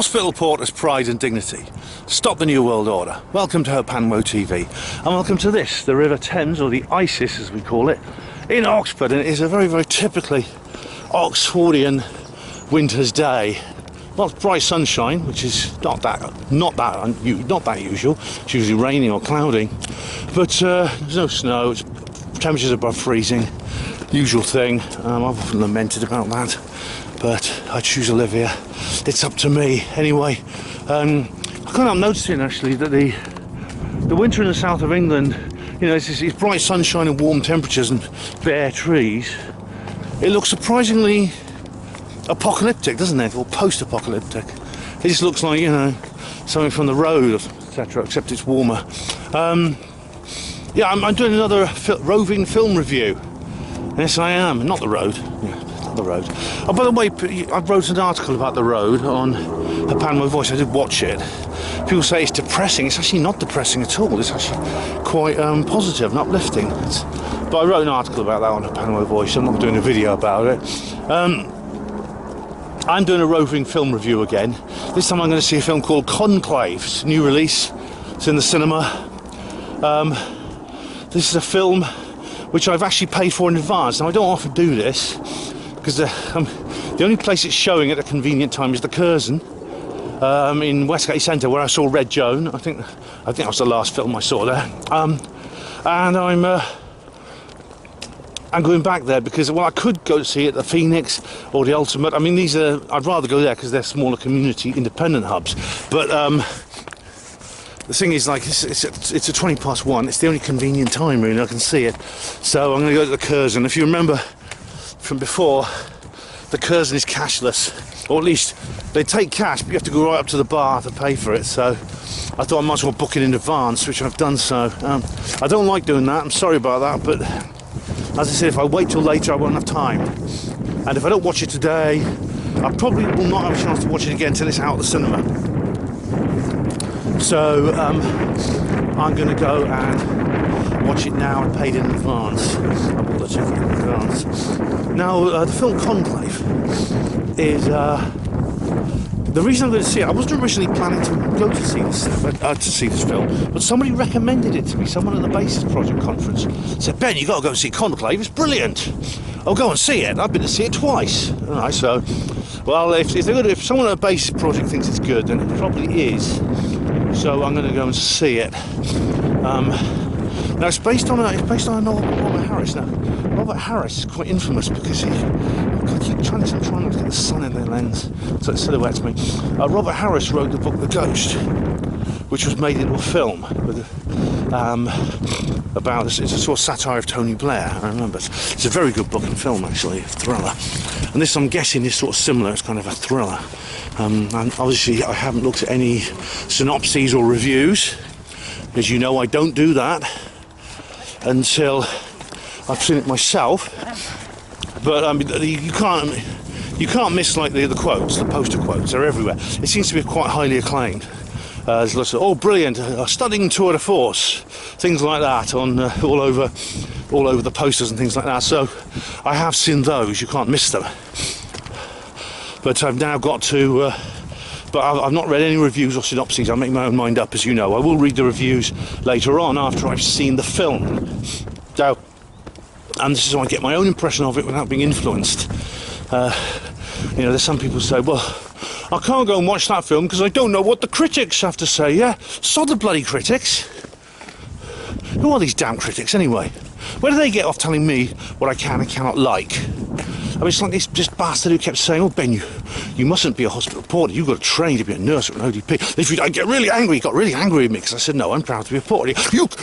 Hospital porters' pride and dignity. Stop the New World Order. Welcome to Panmo TV. And welcome to this, the River Thames, or the Isis as we call it, in Oxford. And it is a very, very typically Oxfordian winter's day. Well, it's bright sunshine, which is not that usual. It's usually raining or cloudy. But there's no snow, it's temperatures above freezing. Usual thing. I've often lamented about that, but I choose to live here. It's up to me. Anyway, I can't help noticing actually that the winter in the south of England, you know, it's bright sunshine and warm temperatures and bare trees. It looks surprisingly apocalyptic, doesn't it? Or post-apocalyptic. It just looks like, you know, something from the road, etc., except it's warmer. Yeah, I'm doing another roving film review. Yes, I am. Not the road. Yeah, not the road. Oh, by the way, I wrote an article about the road on a Panmo Voice. I did watch it. People say it's depressing. It's actually not depressing at all. It's actually quite positive and uplifting. But I wrote an article about that on a Panmo Voice. I'm not doing a video about it. I'm doing a roving film review again. This time I'm going to see a film called Conclave. It's a new release. It's in the cinema. This is a film which I've actually paid for in advance. Now, I don't often do this because the only place it's showing at a convenient time is the Curzon in Westgate Centre, where I saw Red Joan. I think that was the last film I saw there. And I'm going back there because, well, I could go see it at the Phoenix or the Ultimate. I mean, I'd rather go there because they're smaller community independent hubs. But the thing is, like, it's a 1:20. It's the only convenient time, really. I can see it. So I'm going to go to the Curzon. If you remember from before, the Curzon is cashless, or at least they take cash, but you have to go right up to the bar to pay for it. So I thought I might as well book it in advance, which I've done. So I don't like doing that. I'm sorry about that, but as I said, if I wait till later, I won't have time. And if I don't watch it today, I probably will not have a chance to watch it again until it's out of the cinema. So I'm going to go and watch it now and paid in advance. I bought the ticket in advance. Now, the film Conclave is the reason I'm going to see it. I wasn't originally planning to go to see this film, but somebody recommended it to me. Someone at the Basis Project conference said, "Ben, you got to go and see Conclave. It's brilliant. I'll go and see it." I've been to see it twice. All right, so well, if someone at the Basis Project thinks it's good, then it probably is. So I'm going to go and see it. Now it's based on a novel by Robert Harris. Now Robert Harris is quite infamous because I keep trying not to get the sun in the lens so it silhouettes me. Robert Harris wrote the book The Ghost, which was made into a film about it's a sort of satire of Tony Blair. I remember it's a very good book and film, actually, a thriller. And this, I'm guessing, is sort of similar. It's kind of a thriller. And obviously I haven't looked at any synopses or reviews. As you know, I don't do that until I've seen it myself. But I mean, you can't miss, like, the quotes, the poster quotes. They're everywhere. It seems to be quite highly acclaimed. There's lots of, oh, brilliant, a stunning tour de force, things like that on all over the posters and things like that. So I have seen those. You can't miss them. But I've now got to. But I've not read any reviews or synopses. I'll make my own mind up, as you know. I will read the reviews later on after I've seen the film. So, and this is how I get my own impression of it without being influenced. You know, there's some people say, well, I can't go and watch that film because I don't know what the critics have to say. Yeah, sod the bloody critics. Who are these damn critics anyway? Where do they get off telling me what I can and cannot like? I mean, it's like this bastard who kept saying, "Oh, Ben, you mustn't be a hospital porter. You've got to train to be a nurse or an ODP." If you don't get really angry, he got really angry with me because I said, "No, I'm proud to be a porter."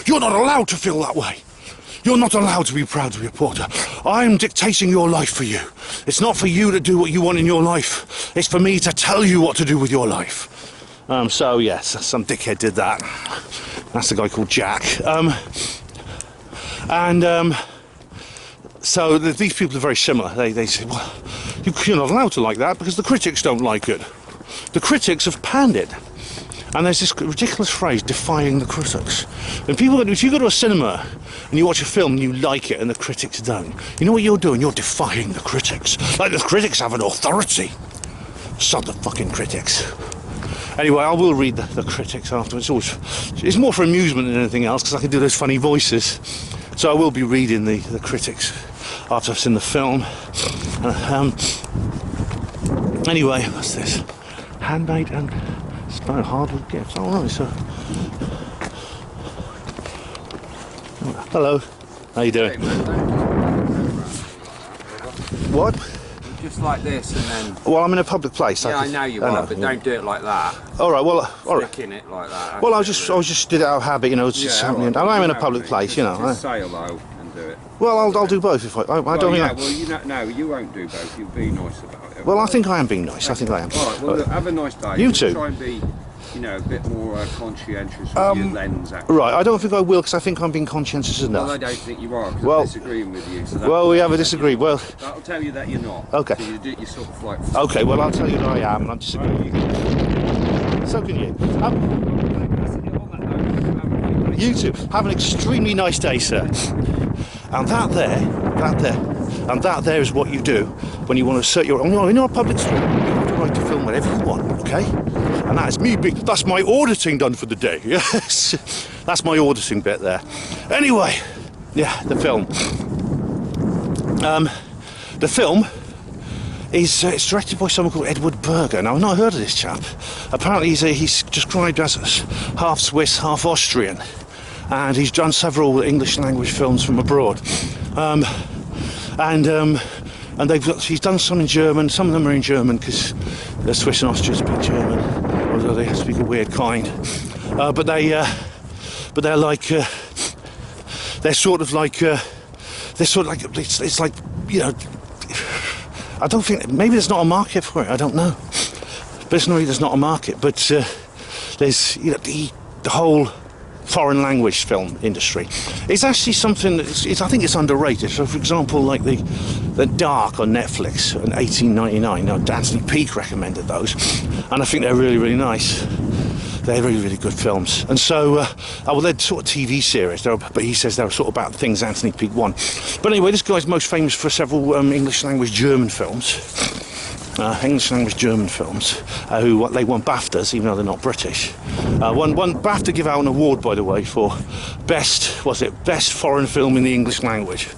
You're not allowed to feel that way. You're not allowed to be proud to be a porter. I'm dictating your life for you. It's not for you to do what you want in your life. It's for me to tell you what to do with your life. So yes, some dickhead did that. That's the guy called Jack. So these people are very similar. They say, well, you're not allowed to like that because the critics don't like it. The critics have panned it. And there's this ridiculous phrase, defying the critics. And if you go to a cinema and you watch a film and you like it and the critics don't, you know what you're doing? You're defying the critics. Like the critics have an authority. Sod the fucking critics. Anyway, I will read the critics afterwards. It's more for amusement than anything else, because I can do those funny voices. So I will be reading the critics after I've seen the film. Anyway, what's this? Handmade and stone hardwood gifts. All right, so. Hello. How you doing? What? Just like this, and then. Well, I'm in a public place. Yeah, I know you are, but don't do it like that. All right. Well, all right. Flicking it like that. Well, I was just did it out of habit, you know. It's just happening. Right. I'm in a public place, you know. Just say hello and do it. Well, I'll do both if I don't. Well, think no, you won't do both. You'll be nice about it. Well, I think I am being nice. I think I am. All right. Well, look, have a nice day. You too. Try and be, a bit more conscientious with your lens. Actually. Right. I don't think I will, because I think I'm being conscientious enough. Well, I don't think you are, because I'm disagreeing with you. So well, we have a disagree. Well, that'll tell you that you're not. Okay. So you're sort of like. Okay. Well, I'll tell you that I am, and I'm disagreeing. So can you. You too. Have an extremely nice day, sir. And that there is what you do when you want to assert your own. In our public street, you have the right to film whatever you want, okay? And that is me being. That's my auditing done for the day. Yes, that's my auditing bit there. Anyway, yeah, the film. The film is it's directed by someone called Edward Berger. Now, I've not heard of this chap. Apparently, he's described as half Swiss, half Austrian. And he's done several English language films from abroad, and he's done some in German. Some of them are in German because the Swiss and Austrians speak German, although they speak a weird kind. But they're like they're sort of like it's like, you know. I don't think, maybe there's not a market for it. I don't know. Personally, there's not a market, but there's, you know, the whole foreign language film industry. It's actually something that I think it's underrated. So, for example, like the Dark on Netflix in 1899. Now, Anthony Peake recommended those, and I think they're really, really nice. They're really, really good films. And so, they're sort of TV series, but he says they're sort of about things Anthony Peake won. But anyway, this guy's most famous for several English language German films. Who they won BAFTAs, even though they're not British. One BAFTA give out an award, by the way, for best foreign film in the English language,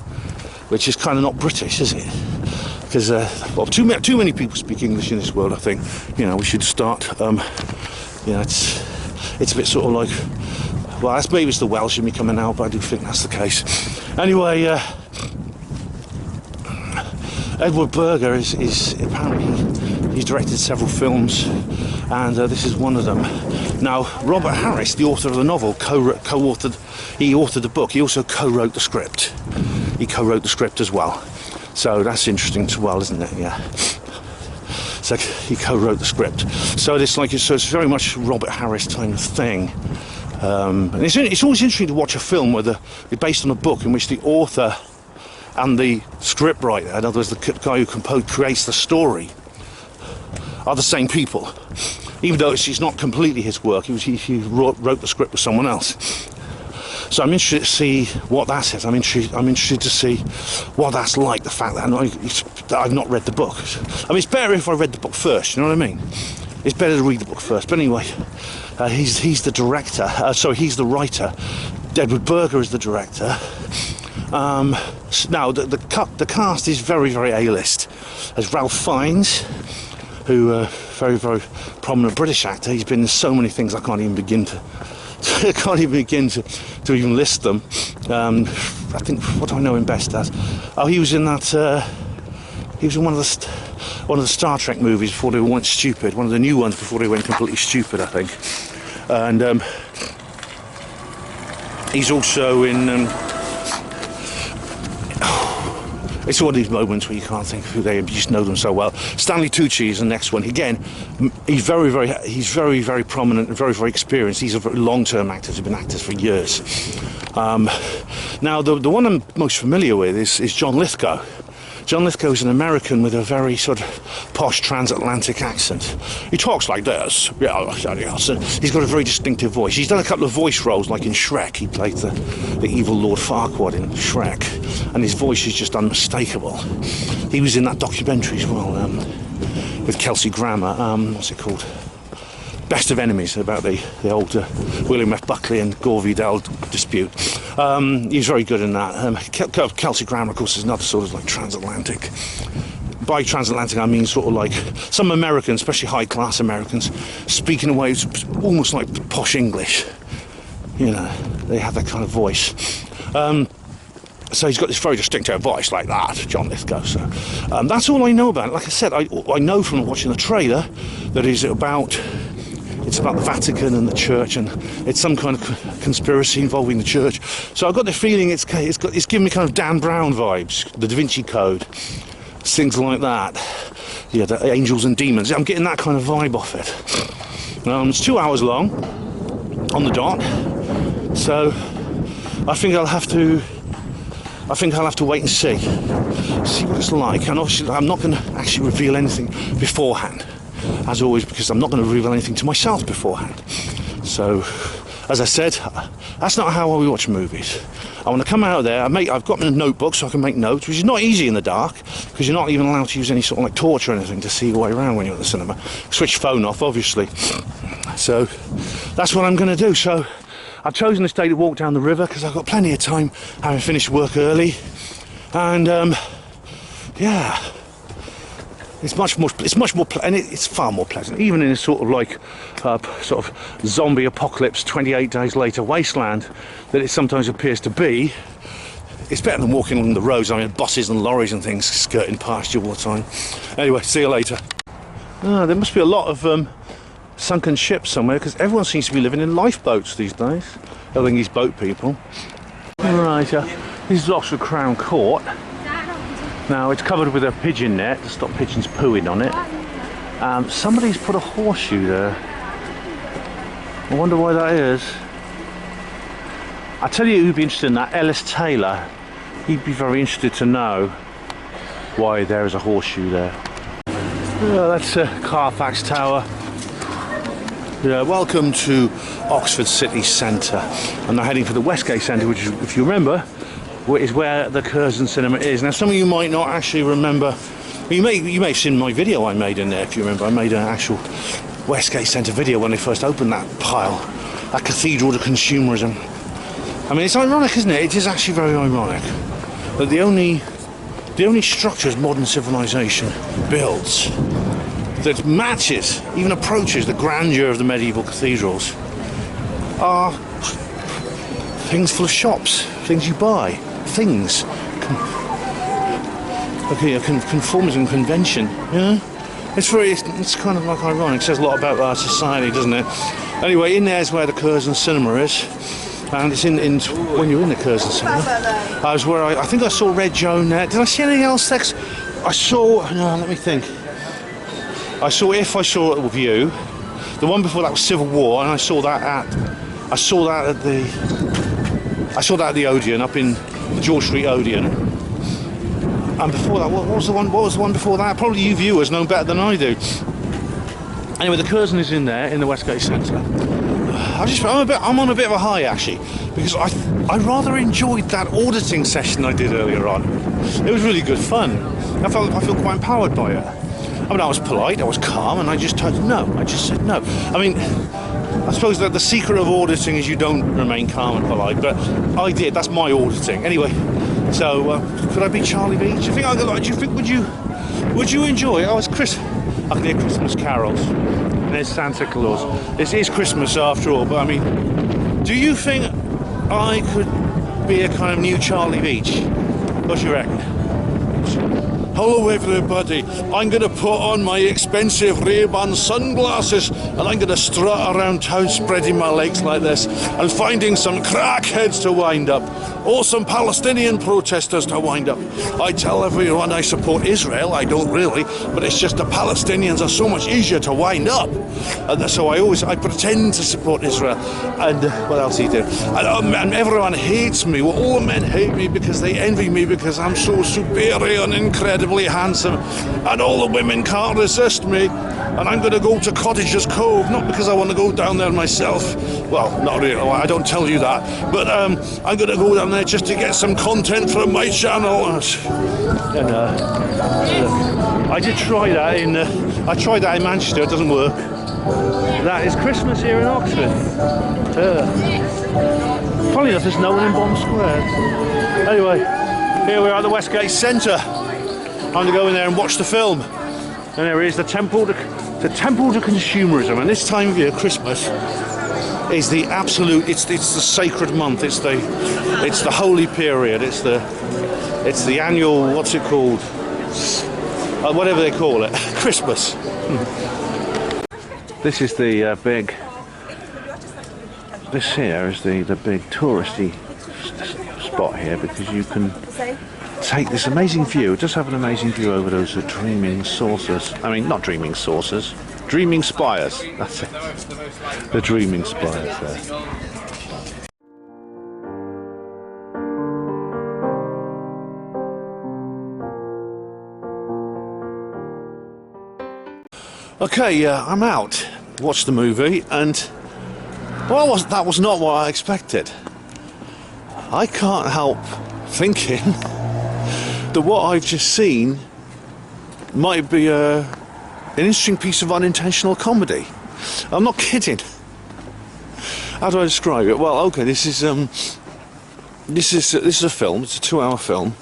which is kind of not British, is it? Because too many people speak English in this world. I think, you know, we should start. It's a bit sort of like, well, maybe it's the Welsh in me coming out, but I do think that's the case. Anyway. Edward Berger is apparently he's directed several films, and this is one of them. Now, Robert Harris, the author of the novel, he authored the book. He also co-wrote the script. He co-wrote the script as well. So that's interesting as well, isn't it? Yeah. So he co-wrote the script. So it's very much Robert Harris kind of thing. And it's always interesting to watch a film based on a book in which the author and the script writer, in other words, the guy who creates the story, are the same people. Even though it's not completely his work, he wrote the script with someone else. So I'm interested to see what that is. I'm interested to see what that's like. The fact that I've not read the book. I mean, it's better if I read the book first. You know what I mean? It's better to read the book first. But anyway, he's the director. He's the writer. Edward Berger is the director. Now the cast is very, very A-list. There's Ralph Fiennes, who very, very prominent British actor. He's been in so many things I can't even begin to even list them. I think, what do I know him best as? Oh, he was in that. He was in one of the Star Trek movies before they went stupid. One of the new ones before they went completely stupid, I think. And he's also in. It's one of these moments where you can't think of who they are, you just know them so well. Stanley Tucci is the next one. Again, he's very, very, very prominent and very, very experienced. These are very long-term actors who've been actors for years. Now, the one I'm most familiar with is John Lithgow. John Lithgow is an American with a very sort of posh transatlantic accent. He talks like this. Yeah, he's got a very distinctive voice. He's done a couple of voice roles, like in Shrek. He played the evil Lord Farquaad in Shrek, and his voice is just unmistakable. He was in that documentary as well with Kelsey Grammer. What's it called? Best of Enemies, about the old William F. Buckley and Gore Vidal dispute. He's very good in that. Kelsey Grammer, of course, is another sort of like transatlantic. By transatlantic, I mean sort of like some Americans, especially high-class Americans, speaking away almost like posh English. You know, they have that kind of voice. So he's got this very distinctive voice like that, John Lithgow. So that's all I know about it. Like I said, I know from watching the trailer that it's about the Vatican and the Church, and it's some kind of conspiracy involving the Church. So I've got the feeling it's giving me kind of Dan Brown vibes, the Da Vinci Code, things like that. Yeah, the Angels and Demons. I'm getting that kind of vibe off it. It's 2 hours long on the dot, so I think I'll have to wait and see what it's like. And obviously I'm not going to actually reveal anything beforehand, as always, because I'm not going to reveal anything to myself beforehand. So, as I said, that's not how we watch movies. I want to come out of there. I've got a notebook so I can make notes, which is not easy in the dark, because you're not even allowed to use any sort of like torch or anything to see your way around when you're at the cinema. Switch phone off, obviously. So, that's what I'm going to do. So, I've chosen this day to walk down the river because I've got plenty of time, having finished work early, and yeah, it's far more pleasant, even in a sort of like sort of zombie apocalypse 28 days later wasteland that it sometimes appears to be. It's better than walking along the roads. I mean, buses and lorries and things skirting past you all the time. Anyway, see you later. There must be a lot of sunken ships somewhere, because everyone seems to be living in lifeboats these days. I think these boat people. Right, this is Oxford Crown Court. Now it's covered with a pigeon net to stop pigeons pooing on it. Somebody's put a horseshoe there. I wonder why that is. I tell you who'd be interested in that, Ellis Taylor. He'd be very interested to know why there is a horseshoe there. That's Carfax Tower. Yeah, welcome to Oxford City Centre. I'm now heading for the Westgate Centre, which, if you remember, is where the Curzon Cinema is. Now, some of you might not actually remember. You may have seen my video I made in there. If you remember, I made an actual Westgate Centre video when they first opened that pile, that cathedral to consumerism. I mean, it's ironic, isn't it? It is actually very ironic that the only structures modern civilization builds that matches, even approaches, the grandeur of the medieval cathedrals are things full of shops, things you buy, things. Conformism, convention, yeah? It's kind of like ironic. It says a lot about our society, doesn't it? Anyway, in there is where the Curzon Cinema is. And it's in when you're in the Curzon Cinema. I think I saw Red Joan there. Did I see anything else next? Let me think. I saw It View. The one before that was Civil War, and I saw that at the Odeon, up in the George Street Odeon. And before that, what was the one before that? Probably you viewers know better than I do. Anyway, the Curzon is in there in the Westgate Centre. I'm on a bit of a high actually, because I rather enjoyed that auditing session I did earlier on. It was really good fun. I feel quite empowered by it. I mean, I was polite, I was calm, and I just told him no. I just said no. I mean, I suppose that the secret of auditing is you don't remain calm and polite, but I did. That's my auditing. Anyway, so could I be Charlie B? Do you think would you enjoy it? Oh, it's I can hear Christmas carols. And there's Santa Claus. It is Christmas after all, but I mean, do you think I could be a kind of new Charlie Beach? What do you reckon? Hello everybody, I'm going to put on my expensive Ray-Ban sunglasses and I'm going to strut around town spreading my legs like this and finding some crackheads to wind up, or some Palestinian protesters to wind up. I tell everyone I support Israel. I don't really, but it's just the Palestinians are so much easier to wind up, and so I pretend to support Israel. And what else do you do? And everyone hates me. Well, all men hate me because they envy me because I'm so superior and incredibly handsome, and all the women can't resist me. And I'm going to go to Cottagers Cove, not because I want to go down there myself. Well, not really, I don't tell you that. But I'm going to go down there just to get some content from my channel. And I did try that I tried that in Manchester, it doesn't work. That is Christmas here in Oxford. Funny enough, there's no one in Bomb Square. Anyway, here we are at the Westgate Centre. I'm going to go in there and watch the film. And there is the Temple to Consumerism. And this time of year, Christmas, is the absolute. It's the sacred month. It's the holy period. It's the annual. What's it called? Whatever they call it, Christmas. This is the big. This here is the big touristy spot here, because you can take this amazing view. It does have an amazing view over those dreaming saucers. I mean, not dreaming saucers, dreaming spires. That's it. The dreaming spires there. Okay, I'm out. Watched the movie, and well, that was not what I expected. I can't help thinking that what I've just seen might be an interesting piece of unintentional comedy. I'm not kidding. How do I describe it? Well, okay, this is a film. It's a 2-hour film.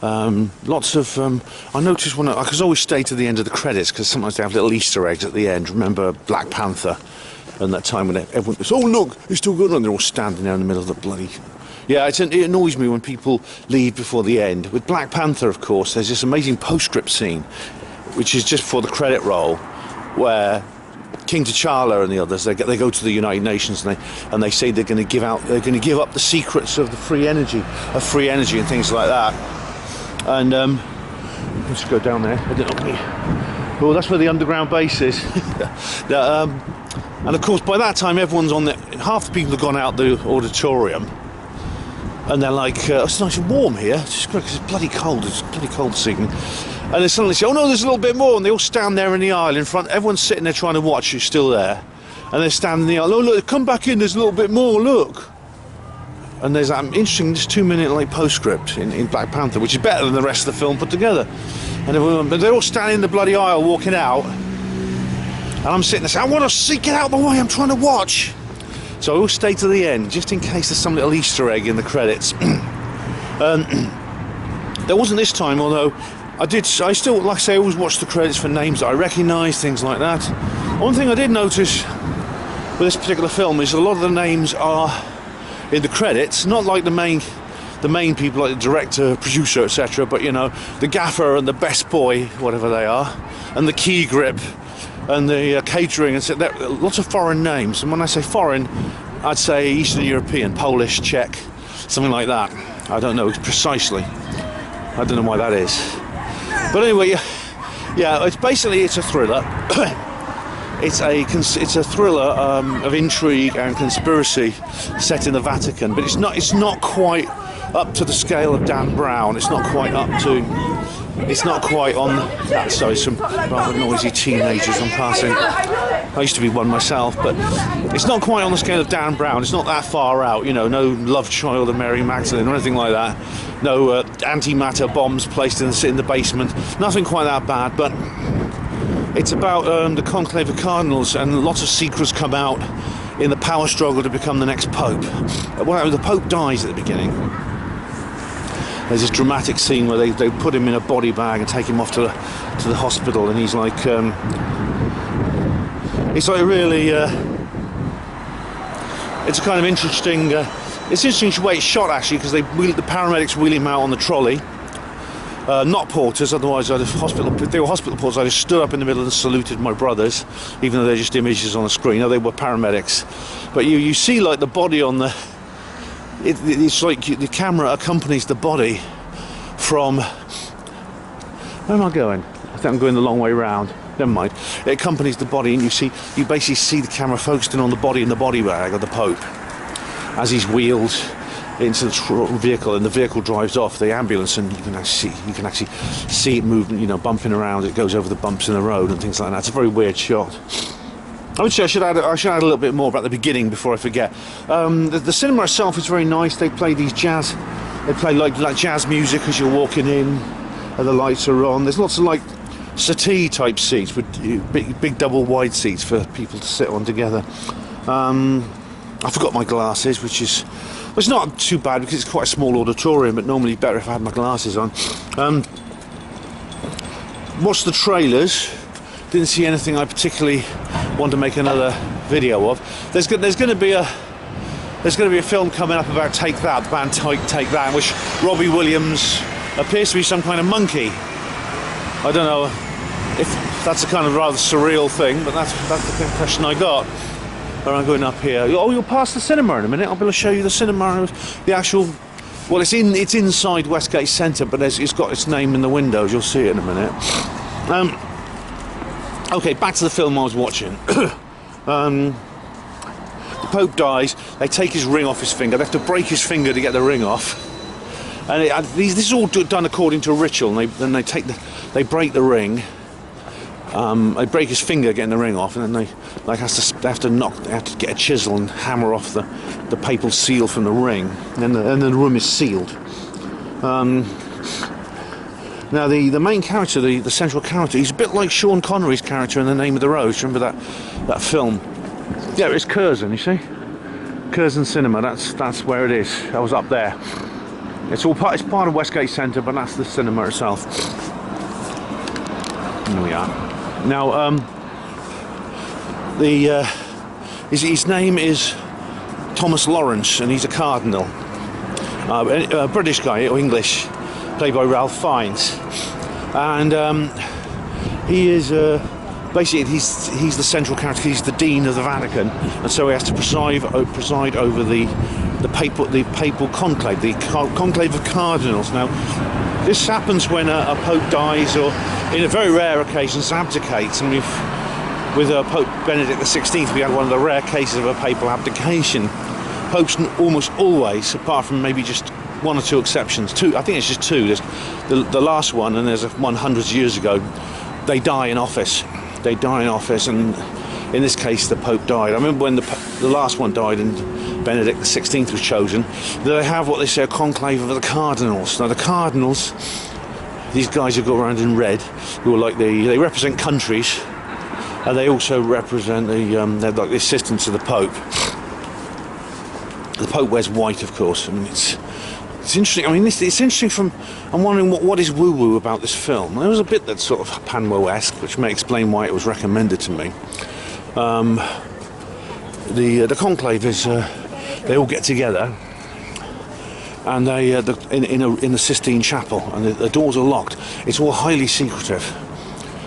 Lots of I noticed when I could always stay to the end of the credits, because sometimes they have little Easter eggs at the end. Remember Black Panther and that time when everyone goes, "Oh look, it's still good," and they're all standing there in the middle of the bloody. Yeah, it annoys me when people leave before the end. With Black Panther, of course, there's this amazing postscript scene, which is just before the credit roll, where King T'Challa and the others they go to the United Nations and they say they're going to give up the secrets of the free energy and things like that. And let's go down there. I don't know. Well, that's where the underground base is. And of course, by that time, everyone's on half the people have gone out the auditorium, and they're like, "It's nice and warm here. It's just great because it's bloody cold. It's bloody cold this evening." And they suddenly say, "Oh no, there's a little bit more," and they all stand there in the aisle in front. Everyone's sitting there trying to watch who's still there, and they're standing in the aisle. "Oh look, come back in. There's a little bit more. Look." And there's that interesting, just 2-minute like postscript in Black Panther, which is better than the rest of the film put together. And but they're all standing in the bloody aisle, walking out, and I'm sitting there saying, "I want to see, get out of the way. I'm trying to watch." So I will stay to the end, just in case there's some little Easter egg in the credits. There wasn't this time, although I still, like I say, I always watch the credits for names that I recognise, things like that. One thing I did notice with this particular film is a lot of the names are in the credits, not like the main people, like the director, producer, etc., but you know, the gaffer and the best boy, whatever they are, and the key grip and the catering, and so lots of foreign names. And when I say foreign, I'd say Eastern European, Polish, Czech, something like that. I don't know precisely. I don't know why that is. But anyway, yeah, it's a thriller. It's a thriller of intrigue and conspiracy set in the Vatican, but it's not quite up to the scale of Dan Brown. It's not quite on that. Sorry, some rather noisy teenagers I'm passing. I used to be one myself, but it's not quite on the scale of Dan Brown. It's not that far out, you know. No love child of Mary Magdalene or anything like that. No antimatter bombs placed in the basement. Nothing quite that bad, but it's about the Conclave of Cardinals, and lots of secrets come out in the power struggle to become the next Pope. Well, the Pope dies at the beginning. There's this dramatic scene where they put him in a body bag and take him off to the hospital, and he's like really it's a kind of interesting it's interesting the way it's shot, actually, because the paramedics wheel him out on the trolley. Not porters, otherwise if they were hospital porters, I'd have stood up in the middle and saluted my brothers, even though they're just images on the screen. No, they were paramedics. But you see like the body on the... It's like the camera accompanies the body from... Where am I going? I think I'm going the long way round. Never mind. It accompanies the body, and you basically see the camera focusing on the body in the body bag of the Pope as he's wheeled into the vehicle, and the vehicle drives off, the ambulance, and you can actually see it moving, you know, bumping around. It goes over the bumps in the road and things like that. It's a very weird shot. I would say I should add a little bit more about the beginning before I forget. The cinema itself is very nice. They play like jazz music as you're walking in, and the lights are on. There's lots of like settee type seats with big double wide seats for people to sit on together. I forgot my glasses, which is, well, it's not too bad because it's quite a small auditorium, but normally better if I had my glasses on. Watched the trailers, didn't see anything I particularly want to make another video of. There's going to be a film coming up about Take That, the band Take That, in which Robbie Williams appears to be some kind of monkey. I don't know if that's a kind of rather surreal thing, but that's the impression I got. Where I'm going up here. Oh, you'll pass the cinema in a minute. I'll be able to show you the cinema, the actual. Well, it's inside Westgate Centre, but it's got its name in the windows. You'll see it in a minute. Okay, back to the film I was watching. The Pope dies. They take his ring off his finger. They have to break his finger to get the ring off. And this is all done according to a ritual. And they break the ring. They break his finger getting the ring off, and then they have to get a chisel and hammer off the papal seal from the ring, and then the room is sealed. Now the main character, the central character, he's a bit like Sean Connery's character in The Name of the Rose. Remember that film? Yeah, it's Curzon. You see, Curzon Cinema. That's where it is. I was up there. It's part of Westgate Centre, but that's the cinema itself. Here we are. Now, his name is Thomas Lawrence, and he's a cardinal, a British guy or English, played by Ralph Fiennes, and he is basically he's the central character. He's the dean of the Vatican, and so he has to preside over the papal conclave, the conclave of cardinals. Now, this happens when a pope dies, or in a very rare occasions abdicates, and with Pope Benedict XVI we had one of the rare cases of a papal abdication. Popes almost always, apart from maybe just one or two exceptions, I think it's just two, there's the last one, and there's one hundreds of years ago, they die in office, and in this case the Pope died. I remember when the last one died and Benedict XVI was chosen, they have what they say a conclave of the cardinals. Now the cardinals, these guys who go around in red, who are like they represent countries, and they also represent they're like the assistants of the Pope. The Pope wears white, of course. I mean, it's interesting. I mean, it's interesting. I'm wondering what is woo-woo about this film. There was a bit that's sort of Panwo-esque, which may explain why it was recommended to me. The conclave is they all get together, and they in the Sistine Chapel, and the doors are locked. It's all highly secretive.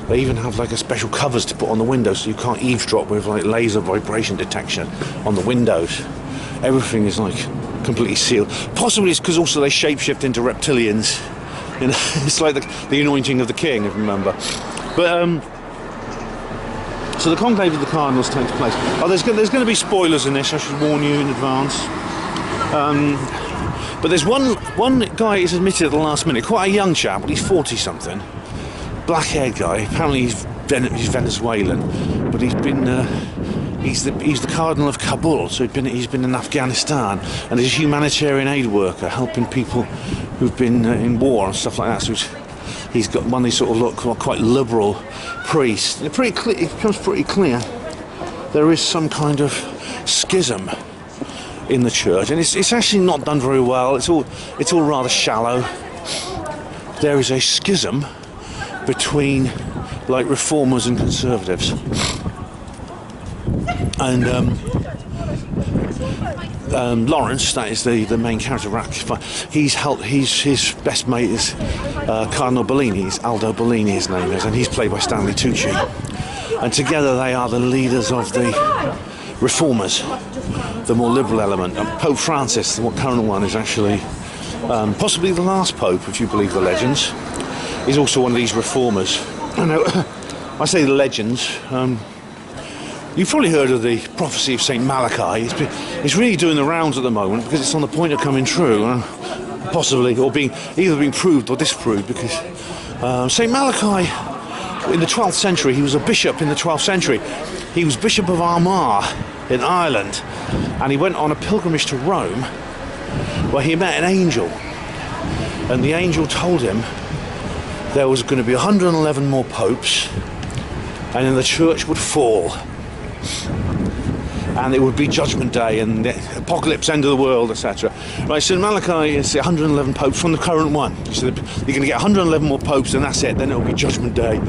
They even have like a special covers to put on the windows, so you can't eavesdrop with like laser vibration detection on the windows. Everything is like completely sealed. Possibly it's because also they shapeshift into reptilians. You know, it's like the anointing of the king, if you remember. But so the conclave of the cardinals takes place. Oh, there's going to be spoilers in this. I should warn you in advance. But there's one guy who's admitted at the last minute, quite a young chap, but he's 40-something, black-haired guy. Apparently he's Venezuelan, but he's been he's the cardinal of Kabul, so he's been in Afghanistan, and he's a humanitarian aid worker helping people who've been in war and stuff like that. So he's got one of these sort of quite liberal priests. It becomes pretty clear there is some kind of schism in the church, and it's actually not done very well. It's all rather shallow. There is a schism between like reformers and conservatives, and Lawrence, that is the main character. His best mate is Cardinal Bellini. It's Aldo Bellini, his name is, and he's played by Stanley Tucci. And together they are the leaders of the reformers, the more liberal element. And Pope Francis, the current one, is actually possibly the last pope, if you believe the legends. He's also one of these reformers. I say the legends. You've probably heard of the prophecy of St. Malachi. It's really doing the rounds at the moment because it's on the point of coming true, possibly, or either being proved or disproved, because St. Malachi, in the 12th century, he was a bishop in the 12th century. He was Bishop of Armagh in Ireland, and he went on a pilgrimage to Rome where he met an angel, and the angel told him there was going to be 111 more popes, and then the church would fall, and it would be Judgment Day and the apocalypse, end of the world, etc. Right, so in Malachi it's 111 popes from the current one. So you're going to get 111 more popes, and that's it. Then it will be Judgment Day,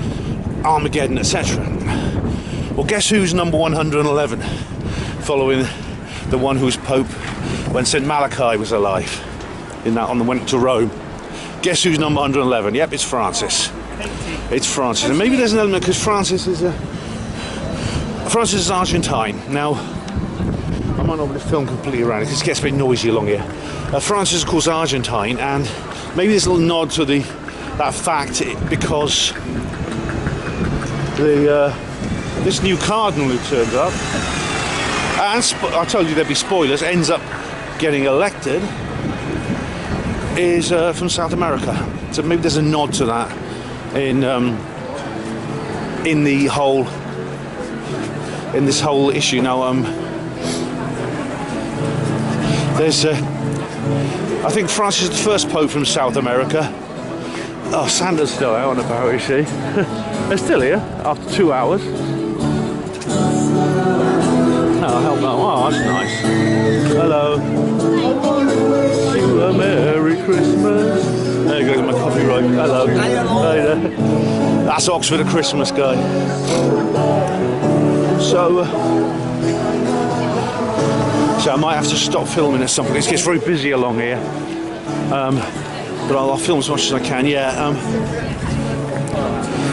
Armageddon, etc. Well, guess who's number 111, following the one who was pope when St. Malachi was alive, on the went to Rome. Guess who's number 111? Yep, it's Francis. It's Francis, and maybe there's an element because Francis is Argentine. Now, I might not be able to film completely around it because it gets a bit noisy along here. Francis, of course, Argentine, and maybe there's a little nod to that fact because this new cardinal who turns up, and I told you there'd be spoilers, ends up getting elected, is from South America. So maybe there's a nod to that in this whole issue. Now, I think Francis is the first pope from South America. Oh, Santa's still out and about, is she? They're still here after 2 hours. Oh, help that. Oh, that's nice. Hello. You a Merry Christmas. There you go, my copyright. Hello. Hi there. That's Oxford at Christmas, guy. So I might have to stop filming at some point. It gets very busy along here. But I'll film as much as I can. Yeah.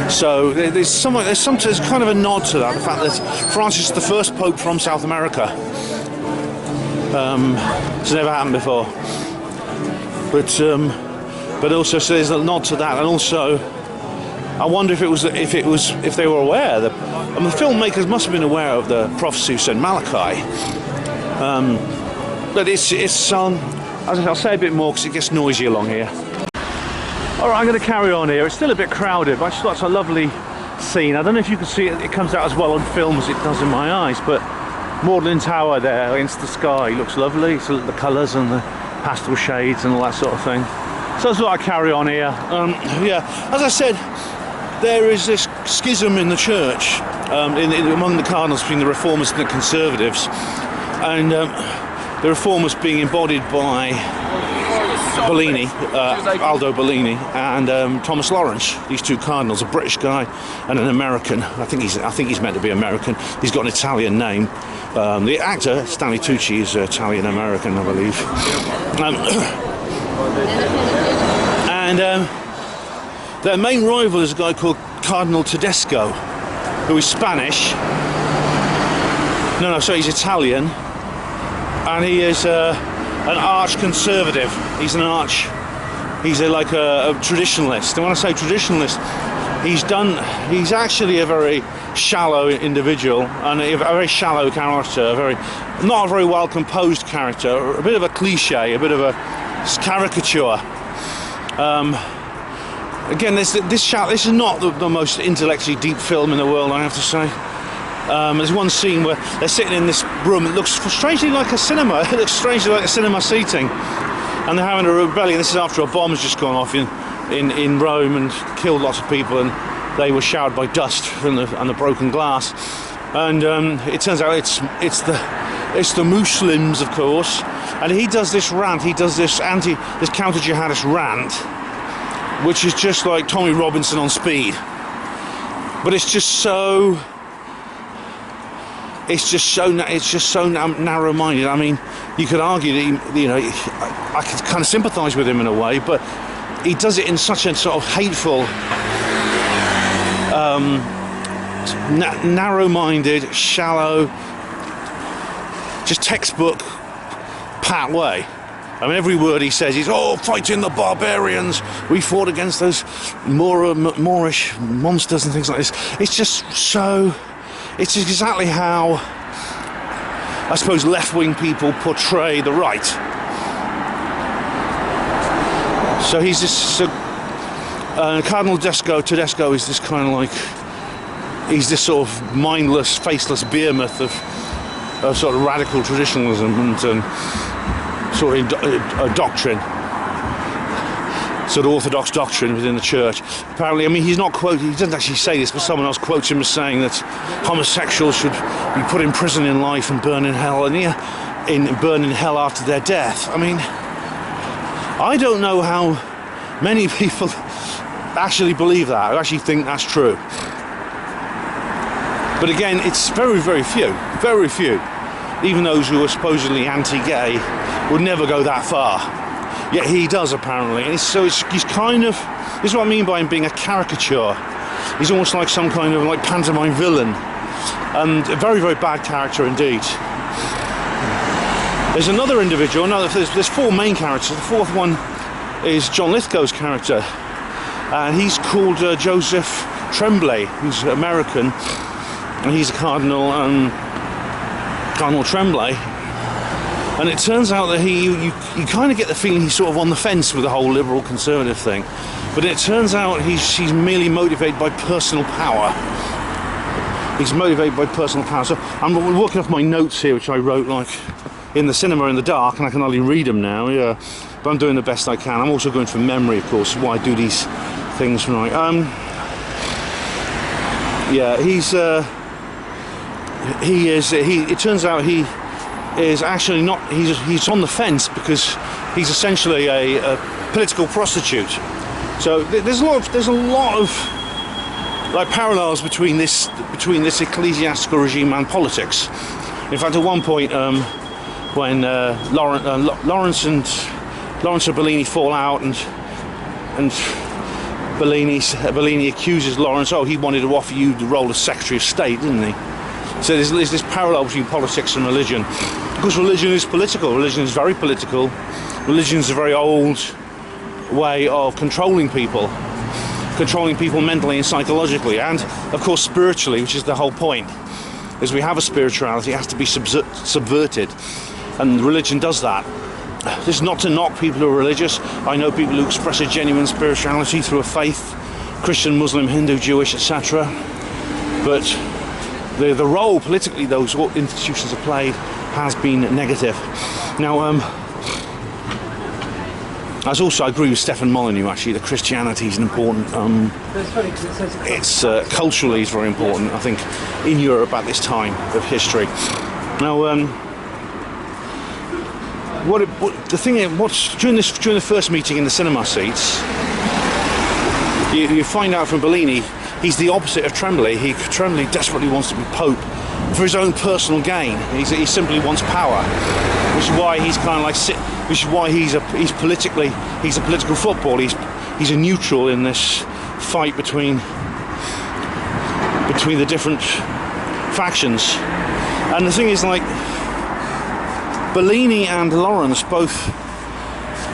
So there's kind of a nod to that, the fact that Francis is the first pope from South America. It's never happened before. But also, so there's a nod to that, and also, I wonder if they were aware that the filmmakers must have been aware of the prophecy of St. Malachi. But I'll say a bit more because it gets noisy along here. Alright, I'm going to carry on here. It's still a bit crowded, but I just thought it's a lovely scene. I don't know if you can see it, it comes out as well on film as it does in my eyes, but Magdalen Tower there against the sky looks lovely. So the colours and the pastel shades and all that sort of thing. So I thought I'd carry on here. Yeah, as I said, there is this schism in the church, among the cardinals between the reformers and the conservatives, and the reformers being embodied by Bellini, Aldo Bellini, and Thomas Lawrence. These two cardinals, a British guy and an American. I think he's meant to be American. He's got an Italian name. The actor Stanley Tucci is Italian American, I believe. And their main rival is a guy called Cardinal Tedesco, who is Spanish. Sorry, he's Italian, and he is an arch conservative. He's like a traditionalist. And when I say traditionalist, he's actually a very shallow individual and a very shallow character, not a very well composed character, a bit of a cliche, a bit of a caricature. Again, this is not the most intellectually deep film in the world, I have to say. There's one scene where they're sitting in this room. It looks strangely like a cinema. It looks strangely like a cinema seating, and they're having a rebellion. This is after a bomb has just gone off in Rome and killed lots of people, and they were showered by dust from the broken glass. And it turns out it's the Muslims, of course. And he does this rant. He does this counter-jihadist rant, which is just like Tommy Robinson on speed. But it's just so narrow-minded. I mean, you could argue that I could kind of sympathise with him in a way, but he does it in such a sort of hateful, narrow-minded, shallow, just textbook pat way. I mean, every word he says is, fighting the barbarians, we fought against those Moorish monsters and things like this. It's just so... It's exactly how, I suppose, left-wing people portray the right. So he's this... Cardinal Tedesco is this kind of like... He's this sort of mindless, faceless behemoth of sort of radical traditionalism and sort of doctrine. sort of orthodox doctrine within the church. Apparently, I mean, he's not quoted, he doesn't actually say this, but someone else quotes him as saying that homosexuals should be put in prison in life and burn in hell, and burn in hell after their death. I mean, I don't know how many people actually believe that, who actually think that's true. But again, it's very, very few. Very few. Even those who are supposedly anti-gay would never go that far. Yet he does, apparently. And he's kind of... This is what I mean by him being a caricature. He's almost like some kind of like pantomime villain. And a very, very bad character indeed. There's another individual. There's four main characters. The fourth one is John Lithgow's character. And he's called Joseph Tremblay, who's American. And he's a cardinal, Cardinal Tremblay. And it turns out that you kind of get the feeling he's sort of on the fence with the whole liberal conservative thing. But it turns out he's merely motivated by personal power. He's motivated by personal power. So I'm working off my notes here, which I wrote like in the cinema in the dark, and I can only read them now. Yeah, but I'm doing the best I can. I'm also going from memory, of course, why I do these things right. Yeah, it turns out he is actually not. He's on the fence because he's essentially a political prostitute. So there's a lot of like parallels between this ecclesiastical regime and politics. In fact, at one point, when Lawrence and Bellini fall out, and Bellini accuses Lawrence, oh, he wanted to offer you the role of Secretary of State, didn't he? So there's this parallel between politics and religion. Of course, religion is political. Religion is very political. Religion is a very old way of controlling people mentally and psychologically, and of course spiritually, which is the whole point. Is we have a spirituality, it has to be subverted, and religion does that. This is not to knock people who are religious. I know people who express a genuine spirituality through a faith, Christian, Muslim, Hindu, Jewish, etc. But the role politically those institutions have played has been negative. Now, I agree with Stefan Molyneux, actually, that Christianity is an important, culturally is very important, I think, in Europe at this time of history. Now, during the first meeting in the cinema seats, you find out from Bellini, he's the opposite of Tremblay. Tremblay desperately wants to be Pope for his own personal gain. He simply wants power, which is why he's kind of like which is why he's a political football. He's a neutral in this fight between the different factions. And the thing is, like, Bellini and Lawrence are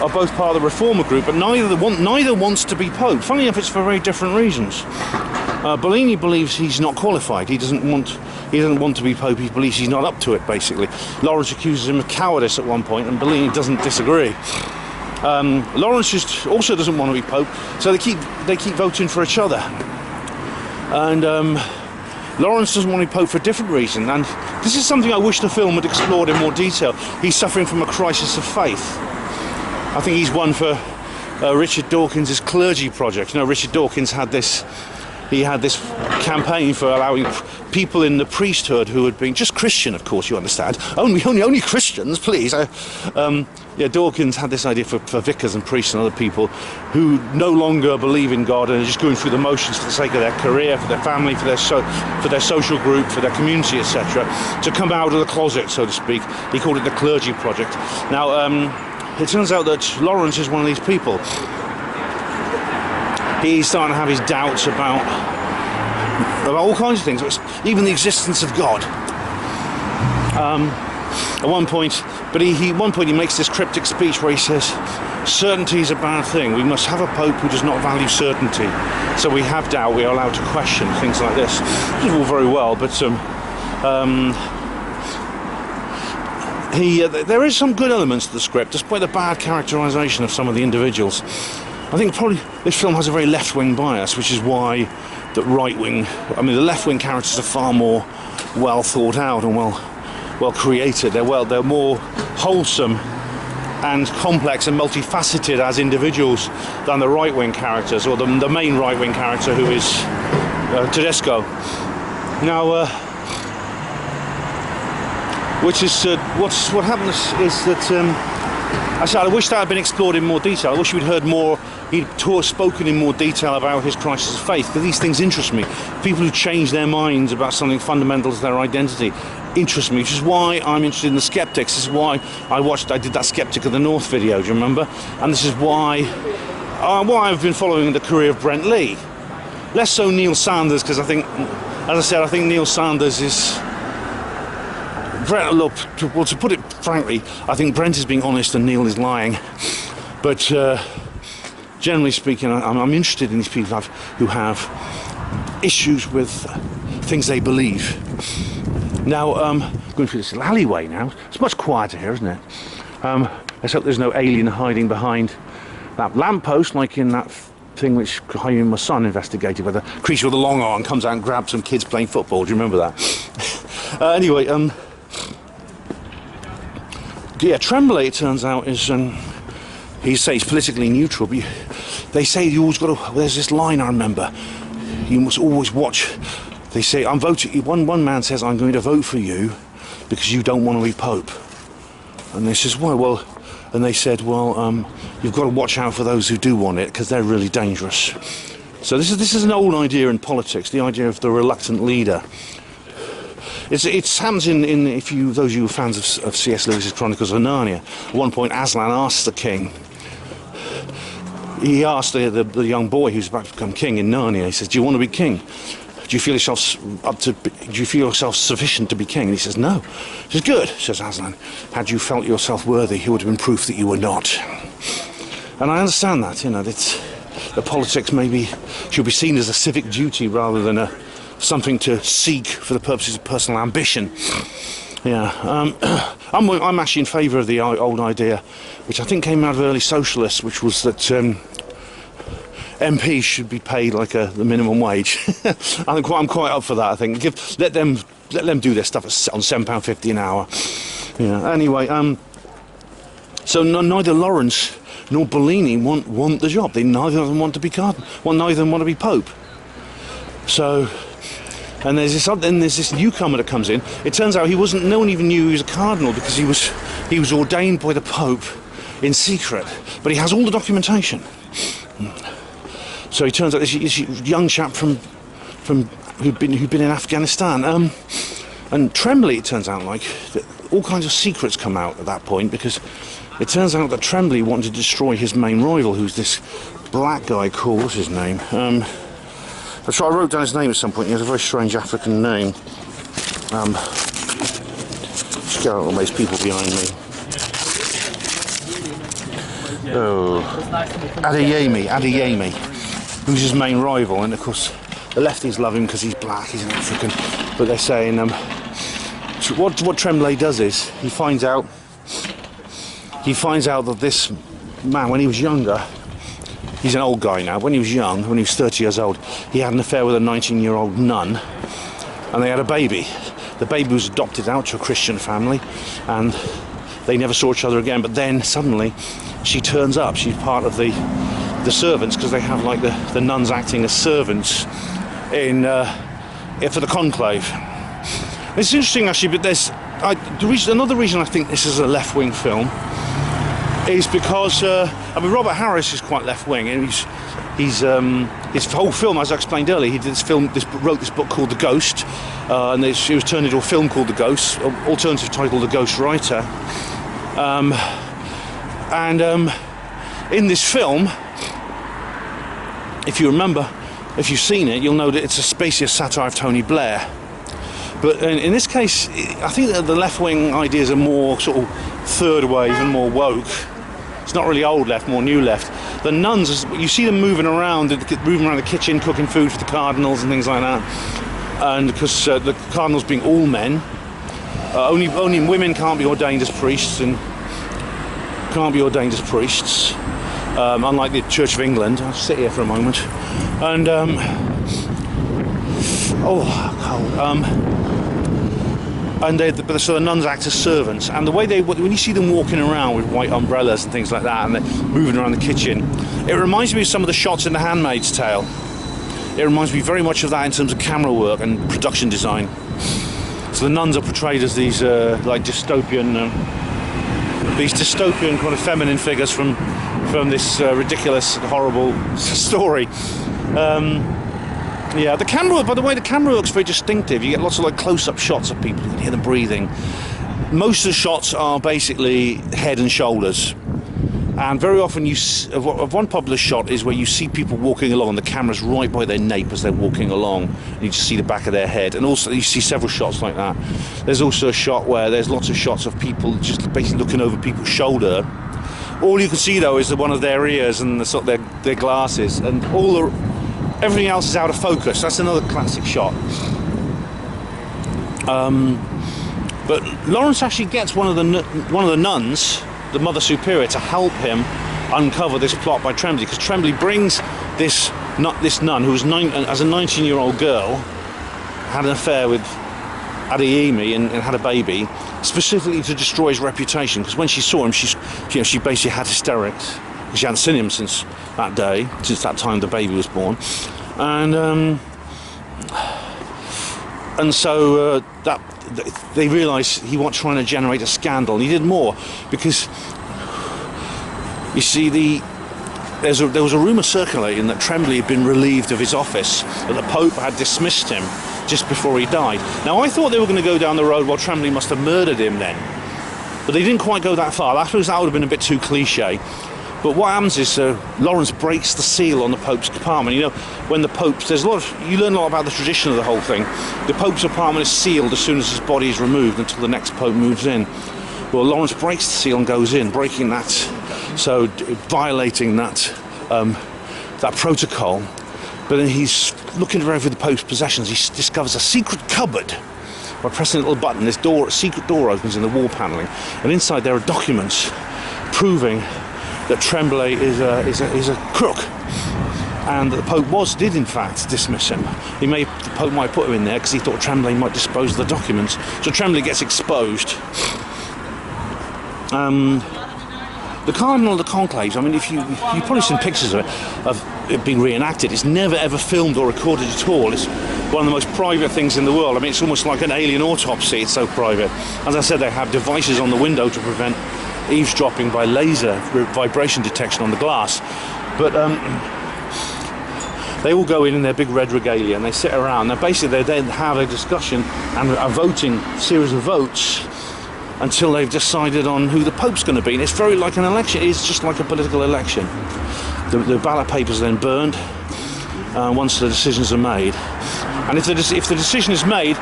both part of the Reformer group, but neither wants to be Pope. Funny enough, it's for very different reasons. Bellini believes he's not qualified. He doesn't want to be Pope. He believes he's not up to it, basically. Lawrence accuses him of cowardice at one point, and Bellini doesn't disagree. Lawrence also doesn't want to be Pope, so they keep voting for each other. And Lawrence doesn't want to be Pope for a different reason, and this is something I wish the film had explored in more detail. He's suffering from a crisis of faith. I think he's one for Richard Dawkins' clergy project. You know, Richard Dawkins had this campaign for allowing people in the priesthood who had been just Christian, of course, you understand, only Christians, please. Dawkins had this idea for vicars and priests and other people who no longer believe in God and are just going through the motions for the sake of their career, for their family, for their social group, for their community, etc., to come out of the closet, so to speak. He called it the clergy project. Now, it turns out that Lawrence is one of these people. He's starting to have his doubts about all kinds of things, even the existence of God. At one point he makes this cryptic speech where he says, "Certainty is a bad thing. We must have a pope who does not value certainty. So we have doubt. We are allowed to question things like this." Which is all very well, but there is some good elements to the script, despite the bad characterisation of some of the individuals. I think probably this film has a very left-wing bias, which is why the the left-wing characters are far more well thought out and well created. They're more wholesome and complex and multifaceted as individuals than the right-wing characters, or the main right-wing character, who is Tedesco. Now, which is what happens is that I said I wish that had been explored in more detail. I wish we'd heard more. He'd spoken in more detail about his crisis of faith, because these things interest me. People who change their minds about something fundamental to their identity interest me, which is why I'm interested in the skeptics. This is why I did that Skeptic of the North video, do you remember? And this is why I've been following the career of Brent Lee. Less so Neil Sanders, because I think, as I said, I think Neil Sanders is... Brent, look, to put it frankly, I think Brent is being honest and Neil is lying. But generally speaking, I'm interested in these people who have issues with things they believe. Now, going through this alleyway now, it's much quieter here, isn't it? Let's hope there's no alien hiding behind that lamppost, like in that thing which Jaime and my son investigated, where the creature with the long arm comes out and grabs some kids playing football. Do you remember that? Anyway, yeah, Tremblay, it turns out, is he's politically neutral, but they say you always got to. There's this line I remember. You must always watch. They say, I'm voting. One man says, I'm going to vote for you because you don't want to be Pope. And they says, why? Well, and they said, well, you've got to watch out for those who do want it, because they're really dangerous. So this is an old idea in politics, the idea of the reluctant leader. It happens in those of you who are fans of C.S. Lewis's Chronicles of Narnia. At one point, Aslan asks the king. He asked the young boy who's about to become king in Narnia. He says, "Do you want to be king? Do you feel yourself Do you feel yourself sufficient to be king?" And he says, "No." He says, "Good," says Aslan. "Had you felt yourself worthy, it would have been proof that you were not." And I understand that. You know, the politics maybe should be seen as a civic duty rather than something to seek for the purposes of personal ambition. Yeah, I'm actually in favour of the old idea, which I think came out of early socialists, which was that MPs should be paid like the minimum wage. I'm quite up for that. I think let them do their stuff on £7.50 an hour. Yeah. Anyway, so neither Lawrence nor Bellini want the job. Neither of them want to be cardinal. Well, neither of them want to be Pope. So. And there's this newcomer that comes in. It turns out no one even knew he was a cardinal, because he was ordained by the Pope in secret, but he has all the documentation. So he turns out this young chap from who'd been in Afghanistan, and Tremblay, it turns out, like all kinds of secrets come out at that point, because it turns out that Tremblay wanted to destroy his main rival, who's this black guy called, what's his name? I wrote down his name at some point. He has a very strange African name. Just get out all those people behind me. Oh, Adeyemi, who's his main rival, and of course the lefties love him because he's black, he's an African. But they're saying what Tremblay does is he finds out that this man, when he was younger. He's an old guy now. When he was young, when he was 30 years old, he had an affair with a 19-year-old nun, and they had a baby. The baby was adopted out to a Christian family, and they never saw each other again. But then suddenly, she turns up. She's part of the servants, because they have like the nuns acting as servants for the Conclave. It's interesting actually, but another reason I think this is a left-wing film. Is because Robert Harris is quite left-wing, and his whole film, as I explained earlier, he wrote this book called The Ghost, and it was turned into a film called The Ghost, alternative title The Ghost Writer, and in this film, if you remember, if you've seen it, you'll know that it's basically a satire of Tony Blair. But in this case, I think that the left-wing ideas are more sort of third wave and more woke. It's not really old left, more new left. The nuns, you see them moving around the kitchen, cooking food for the cardinals and things like that. And because the cardinals being all men, only women can't be ordained as priests, unlike the Church of England. I'll sit here for a moment. And And so the nuns act as servants, and the way when you see them walking around with white umbrellas and things like that, and they're moving around the kitchen, it reminds me of some of the shots in The Handmaid's Tale. It reminds me very much of that in terms of camera work and production design. So the nuns are portrayed as these like dystopian kind of feminine figures from this ridiculous, horrible story. Yeah, the camera. By the way, the camera work's very distinctive. You get lots of like close-up shots of people. You can hear them breathing. Most of the shots are basically head and shoulders, and very often one popular shot is where you see people walking along, and the camera's right by their nape as they're walking along, and you just see the back of their head. And also, you see several shots like that. There's also a shot where there's lots of shots of people just basically looking over people's shoulder. All you can see though is one of their ears and their glasses, and everything else is out of focus. That's another classic shot. But Lawrence actually gets one of the nuns, the Mother Superior, to help him uncover this plot by Tremblay, because Tremblay brings this nun who was as a 19-year-old girl, had an affair with Adeyemi and had a baby, specifically to destroy his reputation. Because when she saw him, she basically had hysterics. She hadn't seen him since that day, since that time the baby was born, and so that they realised he was trying to generate a scandal, and he did more because you see there was a rumour circulating that Tremblay had been relieved of his office, that the Pope had dismissed him just before he died. Now I thought they were going to go down the road, well, Tremblay must have murdered him then, but they didn't quite go that far. I suppose that would have been a bit too cliche. But what happens is Lawrence breaks the seal on the Pope's apartment. You know, when the Pope's, you learn a lot about the tradition of the whole thing. The Pope's apartment is sealed as soon as his body is removed until the next Pope moves in. Well, Lawrence breaks the seal and goes in, breaking that, so violating that protocol. But then he's looking around for the Pope's possessions. He discovers a secret cupboard. By pressing a little button, this secret door opens in the wall panelling, and inside there are documents proving that Tremblay is a crook, and that the Pope did in fact dismiss him. The Pope might put him in there because he thought Tremblay might dispose of the documents. So Tremblay gets exposed. The Cardinal of the Conclaves, I mean, you've probably seen pictures of it being reenacted. It's never ever filmed or recorded at all. It's one of the most private things in the world. I mean, it's almost like an alien autopsy, it's so private. As I said, they have devices on the window to prevent eavesdropping by laser vibration detection on the glass. But they all go in their big red regalia and they sit around. Now basically they then have a discussion and a series of votes until they've decided on who the Pope's going to be. And it's very like an election. It's just like a political election. The ballot papers are then burned once the decisions are made. And if the decision is made,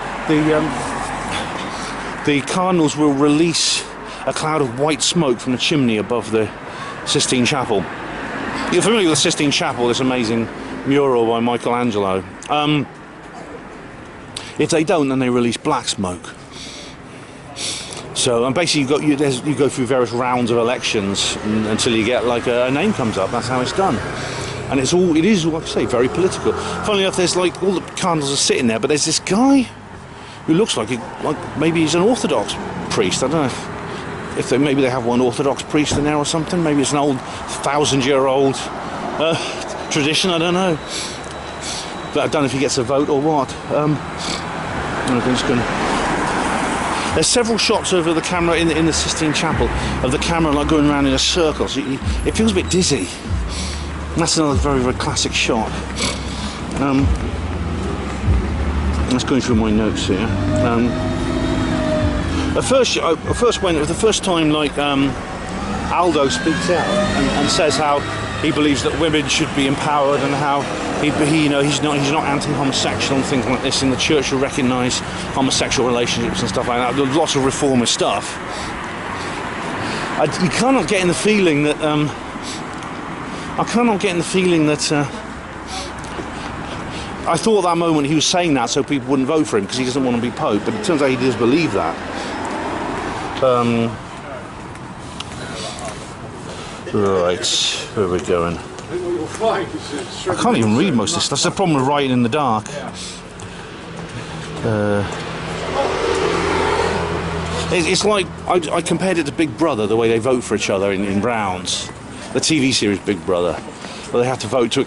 the cardinals will release a cloud of white smoke from the chimney above the Sistine Chapel. You're familiar with the Sistine Chapel, this amazing mural by Michelangelo. If they don't, then they release black smoke. So, and basically you go through various rounds of elections until you get like a name comes up. That's how it's done. And it is, like I say, very political. Funnily enough, there's like all the cardinals are sitting there, but there's this guy who looks like maybe he's an Orthodox priest. I don't know if maybe they have one Orthodox priest in there or something. Maybe it's an old 1,000-year-old tradition. I don't know. But I don't know if he gets a vote or what. There's several shots over the camera in the Sistine Chapel of the camera like going around in a circle. So it feels a bit dizzy. And that's another very, very classic shot. I'm just going through my notes here. The first time like Aldo speaks out and says how he believes that women should be empowered and how he's not anti-homosexual and things like this, and the church should recognise homosexual relationships and stuff like that. There's lots of reformist stuff. You cannot get in the feeling that I thought that moment he was saying that so people wouldn't vote for him because he doesn't want to be Pope, but it turns out he does believe that. Right, where are we going? I can't even read most of this. That's the problem with writing in the dark. It's like I compared it to Big Brother, the way they vote for each other in rounds. The TV series Big Brother, where they have to vote to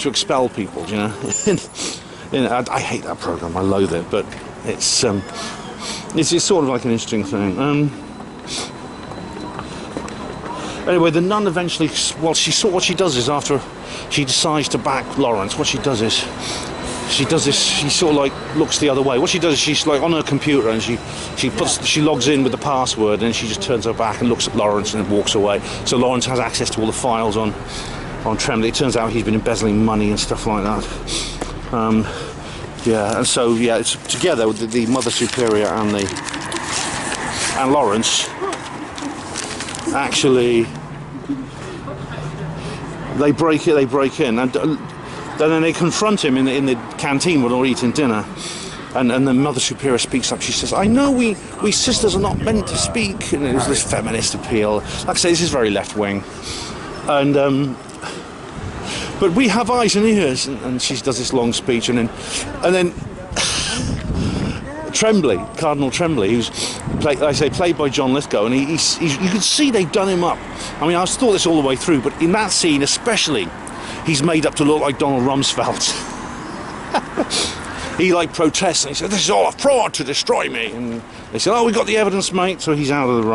expel people. You know, I hate that program. I loathe it, but it's sort of like an interesting thing. Anyway, the nun eventually, well, what she does is after she decides to back Lawrence, what she does is she sort of like looks the other way. What she does is she's like on her computer and she logs in with the password and she just turns her back and looks at Lawrence and walks away. So Lawrence has access to all the files on Tremblay. It turns out he's been embezzling money and stuff like that. Yeah, and so yeah, it's together with the Mother Superior and Lawrence. Actually, they break in, and then they confront him in the canteen when they're eating dinner, and the Mother Superior speaks up. She says, "I know we sisters are not meant to speak," and there's this feminist appeal. Like I say, this is very left wing, and but we have eyes and ears, and she does this long speech, and then Tremblay, Cardinal Tremblay, who's played by John Lithgow, and he's you can see they've done him up. I mean, I thought this all the way through, but in that scene especially, he's made up to look like Donald Rumsfeld. He like protests and he said, "This is all a fraud to destroy me." And they said, "Oh, we got the evidence, mate." So he's out of the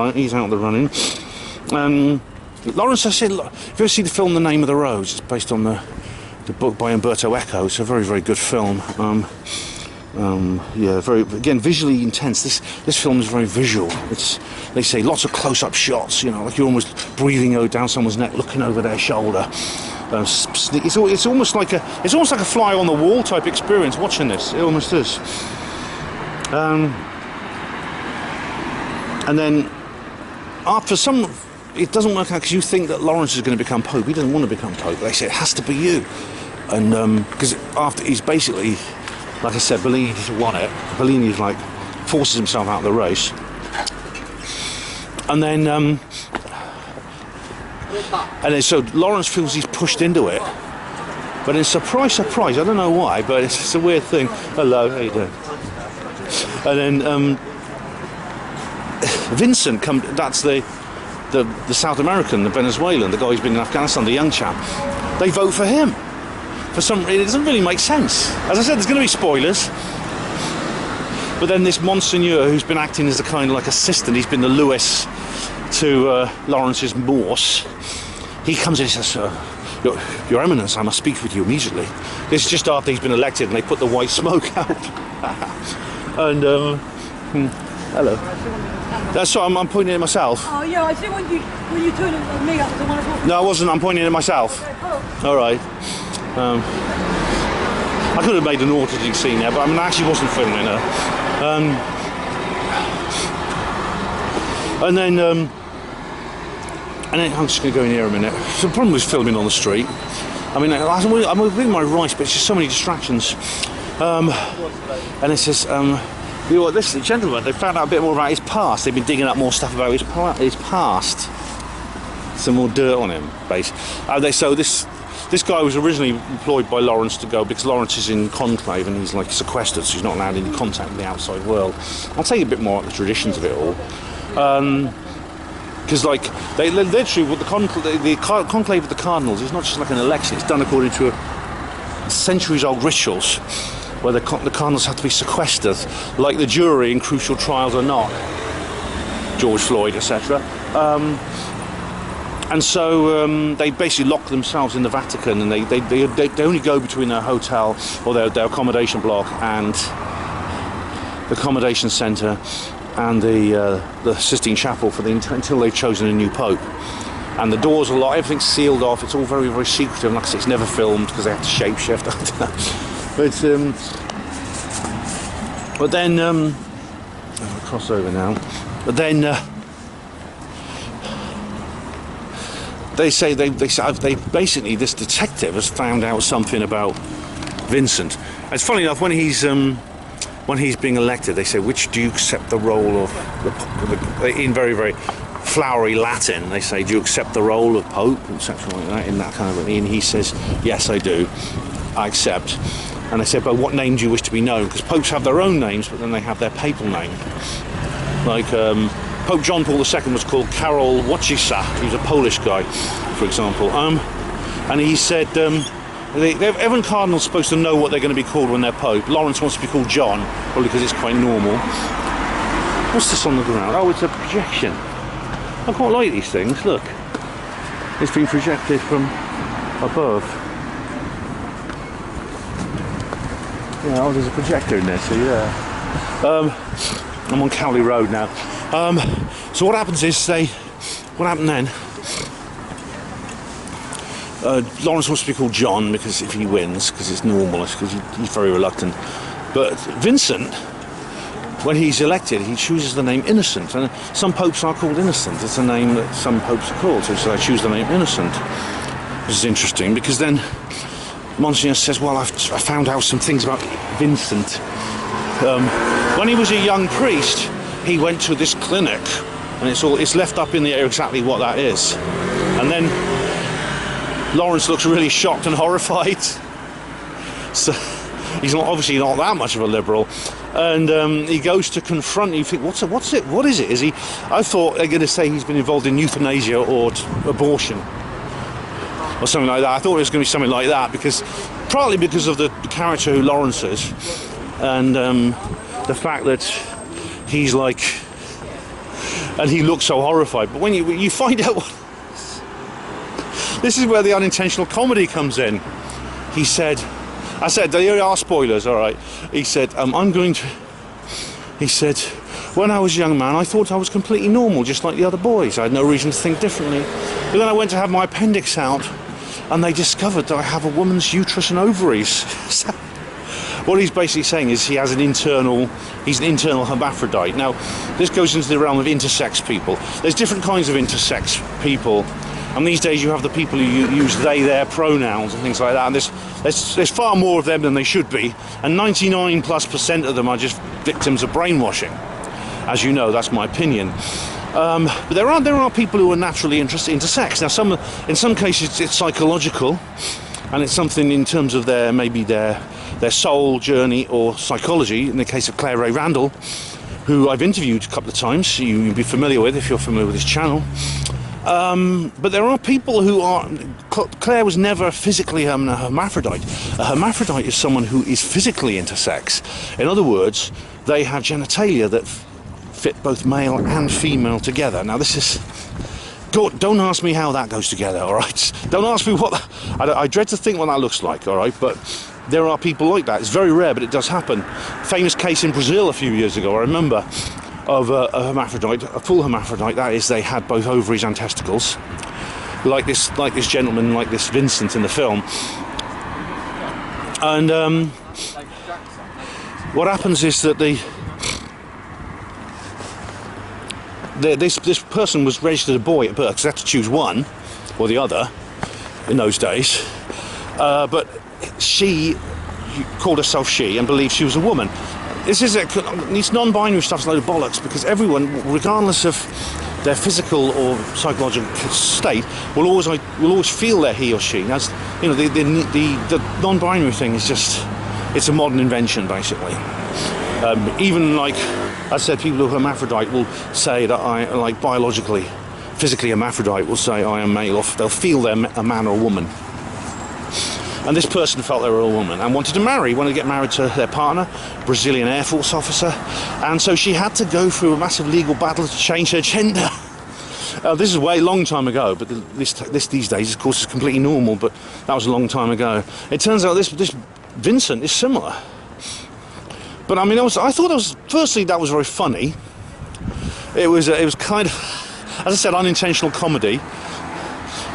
running. Lawrence, I said, look, if you ever see the film The Name of the Rose, it's based on the book by Umberto Eco. It's a very, very good film. Yeah, again, visually intense. This film is very visual. They say lots of close-up shots, you know, like you're almost breathing down someone's neck, looking over their shoulder. It's almost like a fly on the wall type experience watching this. It almost is. And then after some, it doesn't work out because you think that Lawrence is going to become Pope. He doesn't want to become Pope. They say it has to be you, and because after he's basically, like I said, Bellini's won it. Bellini's like forces himself out of the race, and then so Lawrence feels he's pushed into it. But then surprise, I don't know why, but it's a weird thing. Hello, how you doing? And then Vincent that's the South American, the Venezuelan, the guy who's been in Afghanistan, the young chap. They vote for him. For some reason, it doesn't really make sense. As I said, there's going to be spoilers. But then this Monsignor, who's been acting as a kind of like assistant, he's been the Lewis to Lawrence's Morse. He comes in and says, Your Eminence, I must speak with you immediately. This is just after he's been elected and they put the white smoke out. And, hello. That's why I'm pointing at myself. Oh yeah, I see when you turn at me up, the one I No, I wasn't. I'm pointing at myself. okay, All right. I could have made an auditing scene there, but I mean, I actually wasn't filming her. And then I'm just going to go in here a minute. The problem was filming on the street. I mean, I'm within my rights, but it's just so many distractions. And it says, this gentleman, they found out a bit more about his past. They've been digging up more stuff about his past. Some more dirt on him, basically. So this guy was originally employed by Lawrence to go because Lawrence is in Conclave and he's like sequestered, so he's not allowed any contact with the outside world. I'll tell you a bit more about the traditions of it all. Because like they literally with the conclave of the cardinals, it's not just like an election. It's done according to centuries-old rituals where the cardinals have to be sequestered, like the jury in crucial trials are not. George Floyd, etc. And so they basically lock themselves in the Vatican, and they only go between their hotel or their accommodation block and the accommodation centre and the Sistine Chapel until they've chosen a new pope. And the doors are locked, everything's sealed off. It's all very, very secretive. Like I say, it's never filmed because they have to shapeshift. But then I'll cross over now. But then. They say they basically, this detective has found out something about Vincent. It's funny enough, when he's being elected, they say, which do you accept the role of in very, very flowery Latin, they say, do you accept the role of Pope, etc. like that, in that kind of, and he says, yes, I do, I accept. And they said, but what name do you wish to be known? Because popes have their own names, but then they have their papal name. Like Pope John Paul II was called Karol Wojtyła. He was a Polish guy, for example. And he said every cardinal's supposed to know what they're going to be called when they're Pope. Lawrence wants to be called John, probably because it's quite normal. What's this on the ground? Oh, it's a projection. I quite like these things. Look, it's been projected from above. Yeah, oh, there's a projector in there, so yeah. I'm on Cowley Road now. So what happens is what happened then? Lawrence wants to be called John because if he wins, because it's normal, because he's very reluctant. But Vincent, when he's elected, he chooses the name Innocent, and some popes are called Innocent. It's a name that some popes are called, so I choose the name Innocent. Which is interesting because then Monsignor says, well, I found out some things about Vincent. When he was a young priest, he went to this clinic, and it's left up in the air exactly what that is. And then Lawrence looks really shocked and horrified. So he's obviously not that much of a liberal, and he goes to confront. You think, what's it? What is it? Is he? I thought they're going to say he's been involved in euthanasia or abortion, or something like that. I thought it was going to be something like that partly because of the character who Lawrence is, and the fact that he's like, and he looks so horrified. But when you find out what, this is where the unintentional comedy comes in. He said, I said, there are spoilers, all right. He said, he said, when I was a young man, I thought I was completely normal, just like the other boys. I had no reason to think differently. But then I went to have my appendix out, and they discovered that I have a woman's uterus and ovaries. So what he's basically saying is he's an internal hermaphrodite. Now, this goes into the realm of intersex people. There's different kinds of intersex people. And these days you have the people who use they, their pronouns and things like that. And there's far more of them than they should be. And 99+% of them are just victims of brainwashing. As you know, that's my opinion. But there are people who are naturally interested into sex. Now, in some cases it's psychological, and it's something in terms of their soul journey or psychology. In the case of Claire Ray Randall, who I've interviewed a couple of times, you'll be familiar with if you're familiar with this channel. But there are people who are... Claire was never physically a hermaphrodite. A hermaphrodite is someone who is physically intersex. In other words, they have genitalia that fit both male and female together. Now this is... Don't ask me how that goes together, all right? Don't ask me what... I dread to think what that looks like, all right? But there are people like that. It's very rare, but it does happen. Famous case in Brazil a few years ago, I remember, of a hermaphrodite, a full hermaphrodite. That is, they had both ovaries and testicles, like this gentleman, like this Vincent in the film. And what happens is that this person was registered a boy at birth, because they had to choose one or the other in those days. But she called herself she and believed she was a woman. This non-binary stuff's a load of bollocks, because everyone, regardless of their physical or psychological state, will always feel they're he or she. That's, you know, the non-binary thing is just, it's a modern invention, basically. Even like I said, people who are hermaphrodite will say that I, like biologically, physically hermaphrodite, will say I am male, or they'll feel they're a man or a woman. And this person felt they were a woman and wanted to get married to their partner, Brazilian Air Force officer, and so she had to go through a massive legal battle to change her gender. This is a way long time ago, but this these days, of course, is completely normal, but that was a long time ago. It turns out this Vincent is similar. But I mean, I thought firstly that was very funny. It was kind of, as I said, unintentional comedy.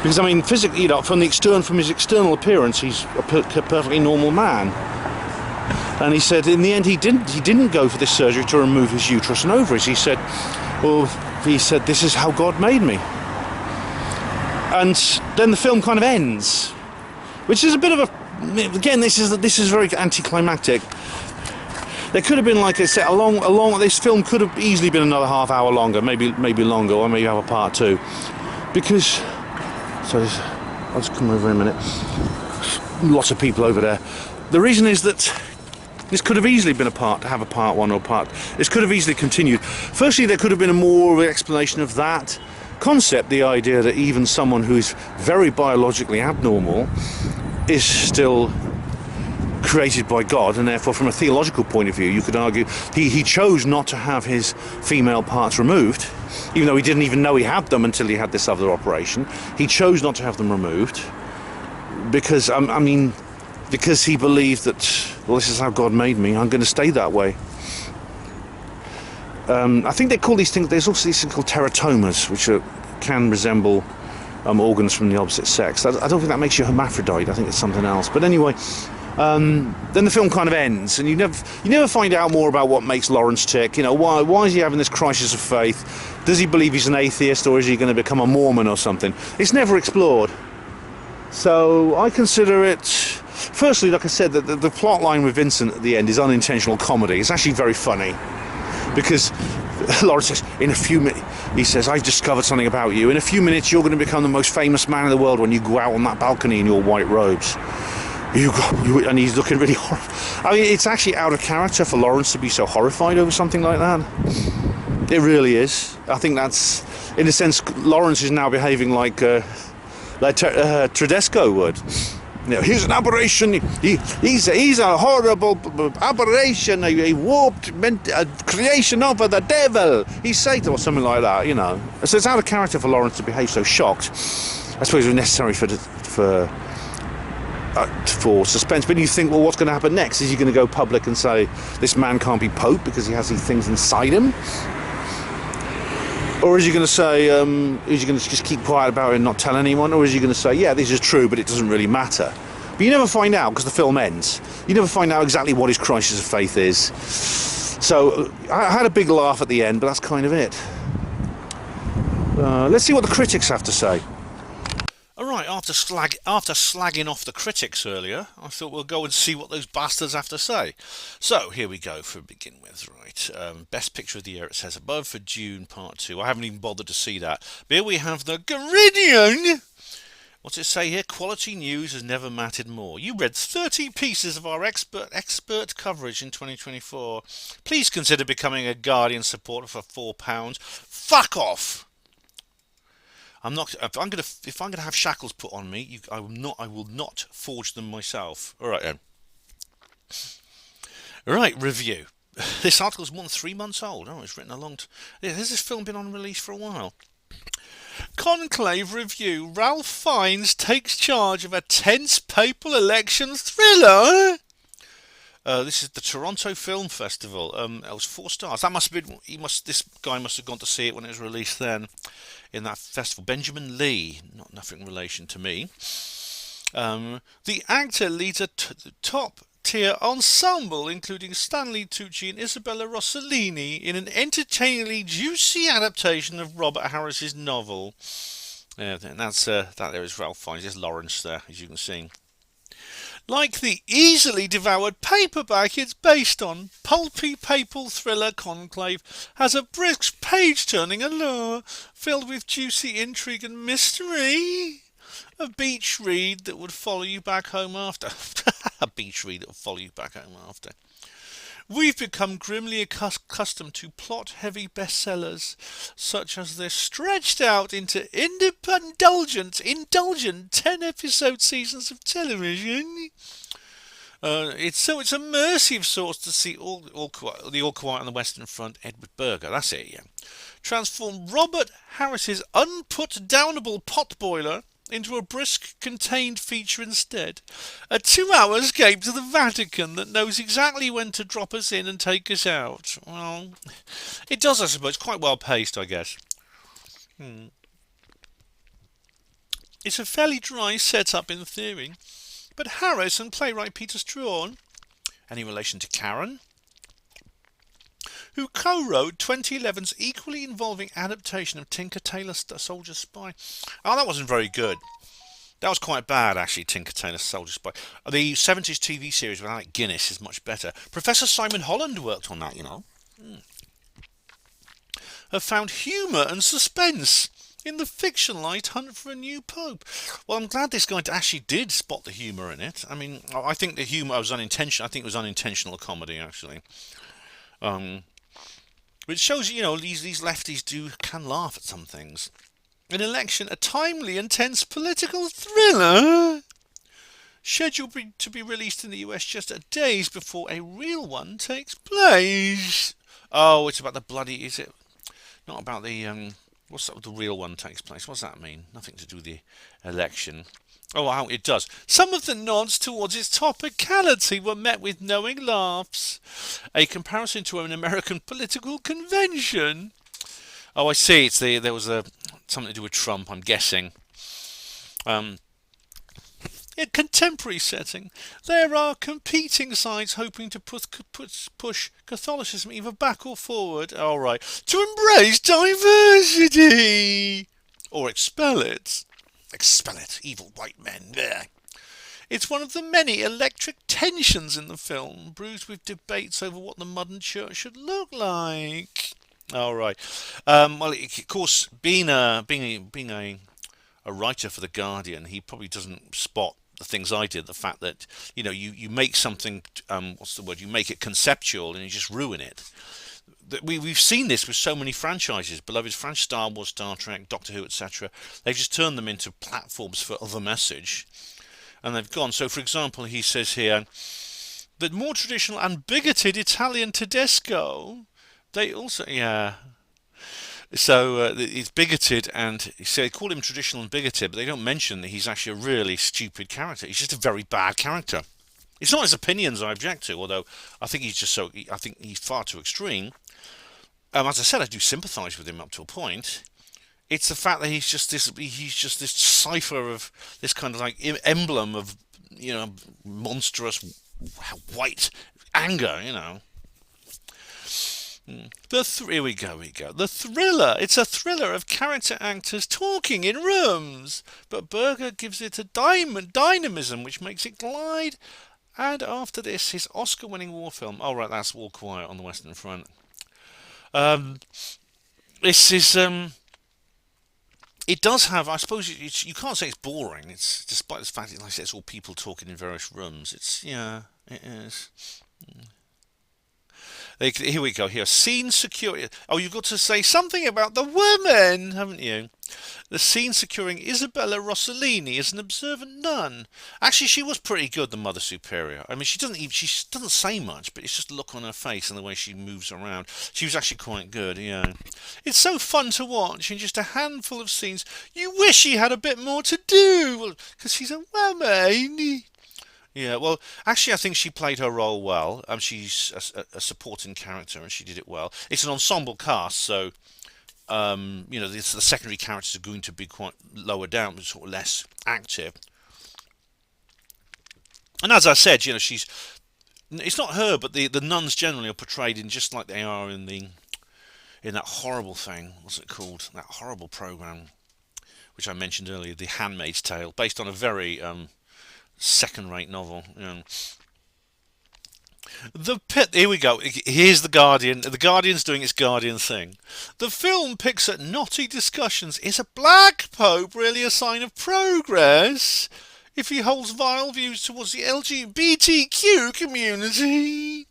Because I mean, physically, you know, from his external appearance, he's a perfectly normal man. And he said, in the end, he didn't go for this surgery to remove his uterus and ovaries. He said, this is how God made me. And then the film kind of ends, which is a bit of a, again, this is very anticlimactic. There could have been, like I said, this film could have easily been another half hour longer, maybe longer, or maybe have a part two, because. So I'll just come over in a minute. Lots of people over there. The reason is that This could have easily been have a part one or part. This could have easily continued. Firstly, there could have been a more explanation of that concept, the idea that even someone who's very biologically abnormal is still created by God, and therefore from a theological point of view you could argue he chose not to have his female parts removed, even though he didn't even know he had them until he had this other operation. He chose not to have them removed because because he believed that, well, this is how God made me, I'm going to stay that way. I think they call these things, there's also these things called teratomas, which can resemble organs from the opposite sex. I don't think that makes you a hermaphrodite, I think it's something else. But anyway, then the film kind of ends, and you never find out more about what makes Lawrence tick. You know, why is he having this crisis of faith? Does he believe he's an atheist, or is he going to become a Mormon or something? It's never explored. So I consider it, firstly, like I said, the plot line with Vincent at the end is unintentional comedy. It's actually very funny, because Lawrence says, in a few minutes, he says, I've discovered something about you. In a few minutes, you're going to become the most famous man in the world when you go out on that balcony in your white robes. And he's looking really horrified. I mean, it's actually out of character for Lawrence to be so horrified over something like that. It really is. I think that's, in a sense, Lawrence is now behaving like Tedesco would. You know, he's an aberration. He's a horrible aberration, a warped creation of the devil. He's Satan or something like that. You know, so it's out of character for Lawrence to behave so shocked. I suppose it was necessary for suspense. But you think, well, what's going to happen next? Is he going to go public and say this man can't be Pope because he has these things inside him? Or is he going to say, is he going to just keep quiet about it and not tell anyone? Or is he going to say, yeah, this is true, but it doesn't really matter? But you never find out, because the film ends. You never find out exactly what his crisis of faith is. So I had a big laugh at the end, but that's kind of it. Let's see what the critics have to say. Alright, after slagging off the critics earlier, I thought we'll go and see what those bastards have to say. So, here we go for begin with, right. Best Picture of the Year, it says above, for Dune Part 2. I haven't even bothered to see that. But here we have the Garidian. What's it say here? Quality news has never mattered more. You read 30 pieces of our expert coverage in 2024. Please consider becoming a Guardian supporter for £4. Fuck off! If I'm gonna have shackles put on me, I will not forge them myself. All right then. Right, review. This article is more than 3 months old. Oh, it's written a long. Has this film been on release for a while? Conclave review. Ralph Fiennes takes charge of a tense papal election thriller. This is the Toronto Film Festival. It was 4 stars. That must have been. This guy must have gone to see it when it was released then, in that festival. Benjamin Lee, nothing in relation to me. The actor leads a top-tier ensemble, including Stanley Tucci and Isabella Rossellini, in an entertainingly juicy adaptation of Robert Harris's novel. Yeah, that's that. There is Ralph Fiennes. There's Lawrence there, as you can see. Like the easily devoured paperback it's based on, pulpy papal thriller Conclave has a brisk page-turning allure filled with juicy intrigue and mystery. A beach read that would follow you back home after. A beach read that would follow you back home after. We've become grimly accustomed to plot-heavy bestsellers, such as this, stretched out into indulgent 10-episode seasons of television. It's a mercy of sorts to see All Quiet on the Western Front, Edward Berger, that's it, yeah, transform Robert Harris's unput-downable potboiler into a brisk, contained feature instead. A 2-hour escape to the Vatican that knows exactly when to drop us in and take us out. Well, it does, I suppose. Quite well paced, I guess. It's a fairly dry setup in theory, but Harris and playwright Peter Strawn, any relation to Karen, who co-wrote 2011's equally involving adaptation of Tinker Tailor Soldier Spy. Oh, that wasn't very good. That was quite bad, actually, Tinker Tailor Soldier Spy. The 70s TV series with Alec Guinness is much better. Professor Simon Holland worked on that, you know. Have found humour and suspense in the fictionalised hunt for a new pope. Well, I'm glad this guy actually did spot the humour in it. I mean, I think the humour was unintentional. I think it was unintentional comedy, actually. Which shows, these lefties can laugh at some things. An election, a timely and tense political thriller, scheduled to be released in the US just days before a real one takes place. Oh, it's about the bloody... Is it not about the... What's that? The real one takes place. What's that mean? Nothing to do with the election. Oh, wow, it does. Some of the nods towards its topicality were met with knowing laughs. A comparison to an American political convention. Oh, I see. There was something to do with Trump, I'm guessing. In a contemporary setting, there are competing sides hoping to push Catholicism either back or forward. All right, to embrace diversity or expel it. Expel it, evil white men. There. It's one of the many electric tensions in the film, bruised with debates over what the modern church should look like. All right. Well, of course, being a writer for the Guardian, he probably doesn't spot the things I did. The fact that you make something, what's the word? You make it conceptual and you just ruin it. We've seen this with so many franchises, beloved franchise, Star Wars, Star Trek, Doctor Who, etc. They've just turned them into platforms for other message, and they've gone. So, for example, he says here that more traditional and bigoted Italian Tedesco, they also, So he's bigoted, and they call him traditional and bigoted, but they don't mention that he's actually a really stupid character. He's just a very bad character. It's not his opinions I object to, although I think I think he's far too extreme. As I said, I do sympathise with him up to a point. It's the fact that he's just this cipher of this kind of like emblem of monstrous white anger. Here we go. The thriller. It's a thriller of character actors talking in rooms, but Berger gives it a dynamism which makes it glide. And after this, his Oscar-winning war film. Oh right, that's All Quiet on the Western Front. This is it does have, I suppose you can't say it's boring. It's despite the fact that, like I said, it's all people talking in various rooms. It is. Here we go. Here, scene security. Oh, you've got to say something about the women, haven't you? The scene securing Isabella Rossellini is an observant nun. Actually, she was pretty good, the Mother Superior. I mean, she doesn't say much, but it's just the look on her face and the way she moves around. She was actually quite good. Yeah, it's so fun to watch in just a handful of scenes. You wish she had a bit more to do, because she's a woman. Yeah, well, actually, I think she played her role well. She's a supporting character, and she did it well. It's an ensemble cast, so the secondary characters are going to be quite lower down, but sort of less active. And as I said, it's not her, but the nuns generally are portrayed in just like they are in that horrible thing. What's it called? That horrible program, which I mentioned earlier, The Handmaid's Tale, based on a very second-rate novel. Here we go. Here's The Guardian. The Guardian's doing its Guardian thing. The film picks at knotty discussions. Is a black pope really a sign of progress if he holds vile views towards the LGBTQ community?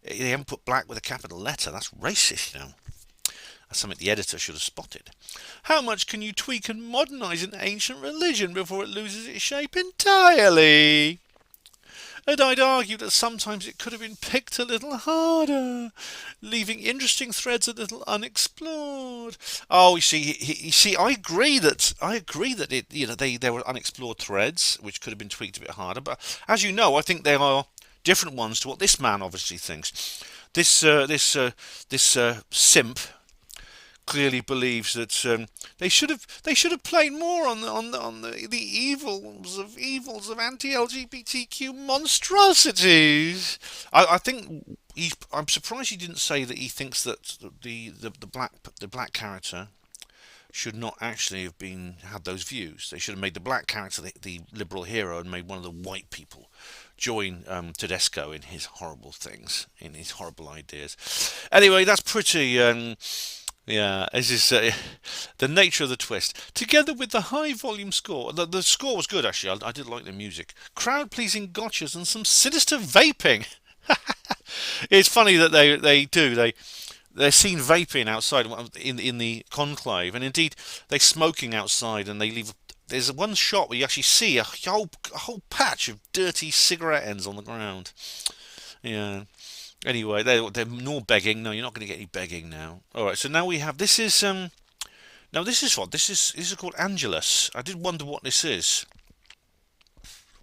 They haven't put black with a capital letter. That's racist, That's something the editor should have spotted. How much can you tweak and modernise an ancient religion before it loses its shape entirely? And I'd argue that sometimes it could have been picked a little harder, leaving interesting threads a little unexplored. Oh, you see, I agree that there were unexplored threads which could have been tweaked a bit harder. But as you know, I think there are different ones to what this man obviously thinks. This simp clearly believes that they should have played more on the evils of anti-LGBTQ monstrosities. I think I'm surprised he didn't say that he thinks that the black character should not actually have had those views. They should have made the black character the liberal hero and made one of the white people join Tedesco in his horrible things, in his horrible ideas. Anyway, that's pretty Yeah, this is the nature of the twist. Together with the high volume score, the score was good actually. I did like the music. Crowd pleasing gotchas and some sinister vaping. It's funny that they're seen vaping outside in the conclave, and indeed they're smoking outside, and they leave. There's one shot where you actually see a whole patch of dirty cigarette ends on the ground. Yeah. Anyway, they're more begging. No, you're not going to get any begging now. All right. So now we have this is now this is called Angelus. I did wonder what this is,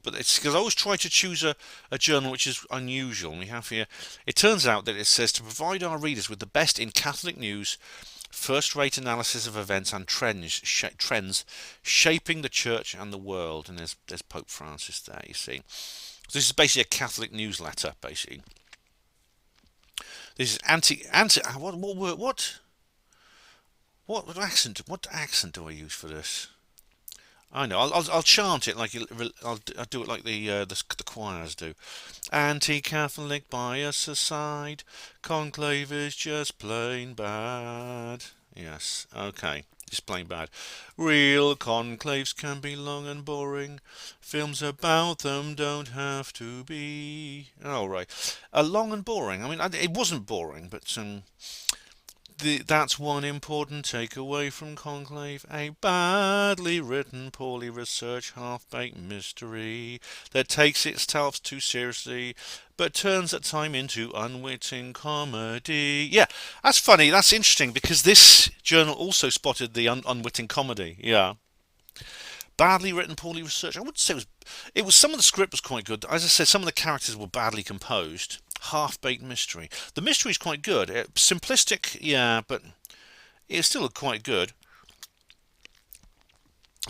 but it's because I always try to choose a journal which is unusual. And we have here. It turns out that it says to provide our readers with the best in Catholic news, first-rate analysis of events and trends shaping the Church and the world. And there's Pope Francis there. You see, so this is basically a Catholic newsletter, basically. This is what accent do I use for this? I know. I'll chant it like I'll do it like the choirs do. Anti-Catholic bias aside, conclave is just plain bad. Yes. Okay. Just plain bad. Real conclaves can be long and boring. Films about them don't have to be. All right. Long and boring. I mean, it wasn't boring, but that's one important takeaway from Conclave. A badly written, poorly researched, half-baked mystery that takes itself too seriously, but turns at time into unwitting comedy. Yeah, that's funny. That's interesting because this journal also spotted the unwitting comedy. Yeah. Badly written, poorly researched. I wouldn't say it was. Some of the script was quite good. As I said, some of the characters were badly composed. Half-baked mystery. The mystery is quite good. Simplistic, yeah, but it's still quite good.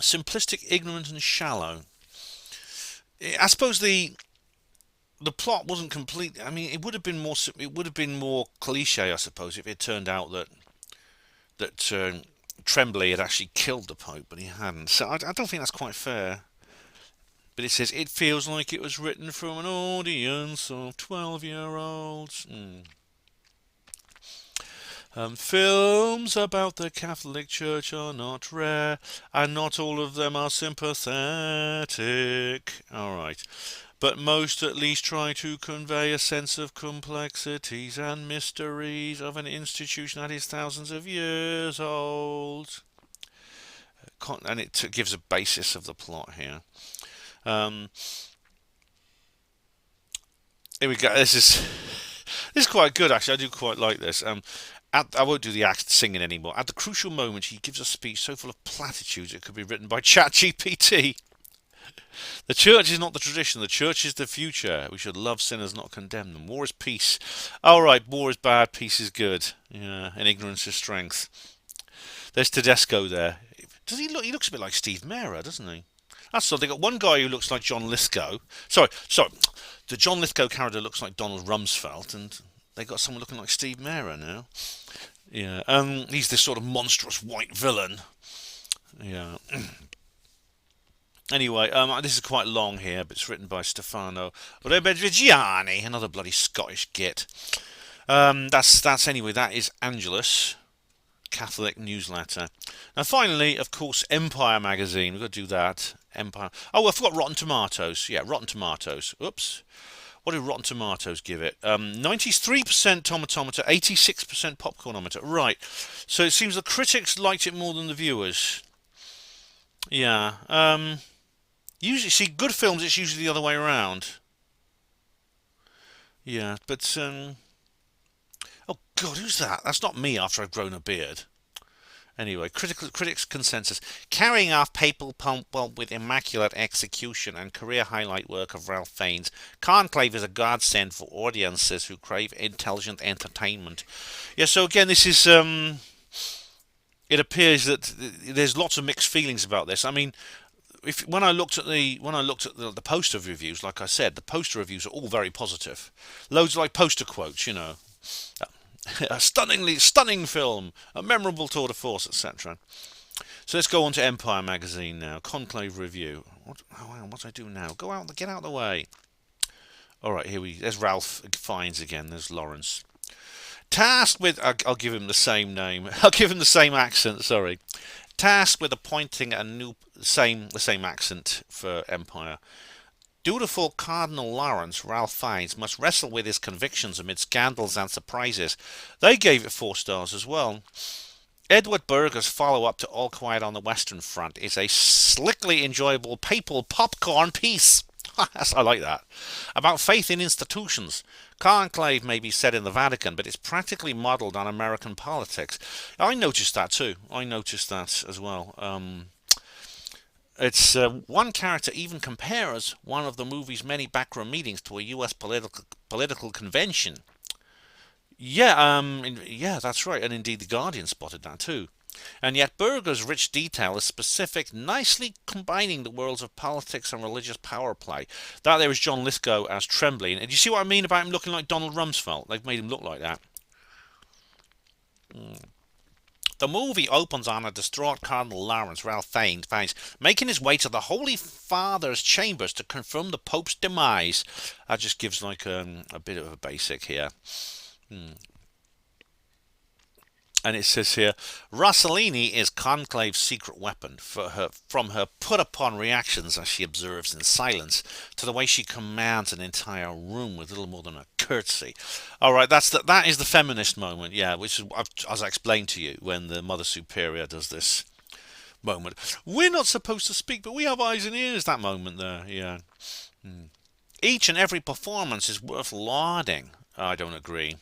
Simplistic, ignorant, and shallow. I suppose the plot wasn't complete. I mean, it would have been more cliche, I suppose, if it turned out that Tremblay had actually killed the Pope, but he hadn't. So I don't think that's quite fair. But it says, it feels like it was written from an audience of 12-year-olds. Films about the Catholic Church are not rare, and not all of them are sympathetic. Alright. But most at least try to convey a sense of complexities and mysteries of an institution that is thousands of years old. And it gives a basis of the plot here. Here we go. This is quite good actually. I do quite like this. I won't do the act singing anymore. At the crucial moment, he gives a speech so full of platitudes it could be written by ChatGPT. The church is not the tradition. The church is the future. We should love sinners, not condemn them. War is peace. All right, war is bad. Peace is good. Yeah, and ignorance is strength. There's Tedesco there. Does he look? He looks a bit like Steve Mera, doesn't he? That's all. They got one guy who looks like John Lithgow. Sorry. The John Lithgow character looks like Donald Rumsfeld, and they got someone looking like Steve Mera now. Yeah. He's this sort of monstrous white villain. Yeah. Anyway, this is quite long here, but it's written by Stefano Rebedvigiani, another bloody Scottish git. That's anyway. That is Angelus, Catholic newsletter. Now, finally, of course, Empire magazine. We've got to do that. Empire. Oh, I forgot Rotten Tomatoes. Yeah, Rotten Tomatoes. Oops. What did Rotten Tomatoes give it? 93% tomatometer, 86% popcornometer. Right. So it seems the critics liked it more than the viewers. Yeah. Usually, see, good films, it's usually the other way around. Yeah, but oh God, who's that? That's not me after I've grown a beard. Anyway, critics' consensus. Carrying off papal pomp with immaculate execution and career highlight work of Ralph Fiennes, Conclave is a godsend for audiences who crave intelligent entertainment. Yeah, so again, this is it appears that there's lots of mixed feelings about this. I mean, when I looked at the poster reviews, like I said, the poster reviews are all very positive. Loads of like poster quotes, you know. A stunning film, a memorable tour de force, etc. So let's go on to Empire magazine now. Conclave review. What do I do now? Get out of the way. All right, there's Ralph Fiennes again. There's Lawrence. Tasked with, I'll give him the same name. I'll give him the same accent. Sorry. Tasked with appointing a new the same accent for Empire. Dutiful Cardinal Lawrence, Ralph Fiennes, must wrestle with his convictions amid scandals and surprises. They gave it 4 stars as well. Edward Berger's follow-up to All Quiet on the Western Front is a slickly enjoyable papal popcorn piece. I like that. About faith in institutions. Conclave may be set in the Vatican, but it's practically modelled on American politics. I noticed that too. I noticed that as well. It's one character even compares one of the movie's many backroom meetings to a U.S. political convention. Yeah, that's right. And indeed, The Guardian spotted that too. And yet Berger's rich detail is specific, nicely combining the worlds of politics and religious power play. That there is John Lithgow as Tremblay. And do you see what I mean about him looking like Donald Rumsfeld? They've made him look like that. The movie opens on a distraught Cardinal Lawrence, Ralph Fiennes, making his way to the Holy Father's chambers to confirm the Pope's demise. That just gives like a bit of a basic here. And it says here, Rossellini is Conclave's secret weapon, from her put-upon reactions as she observes in silence to the way she commands an entire room with little more than a curtsy. All right, that is the feminist moment, yeah, which is, as I explained to you, when the Mother Superior does this moment. We're not supposed to speak, but we have eyes and ears, that moment there, yeah. Each and every performance is worth lauding. I don't agree.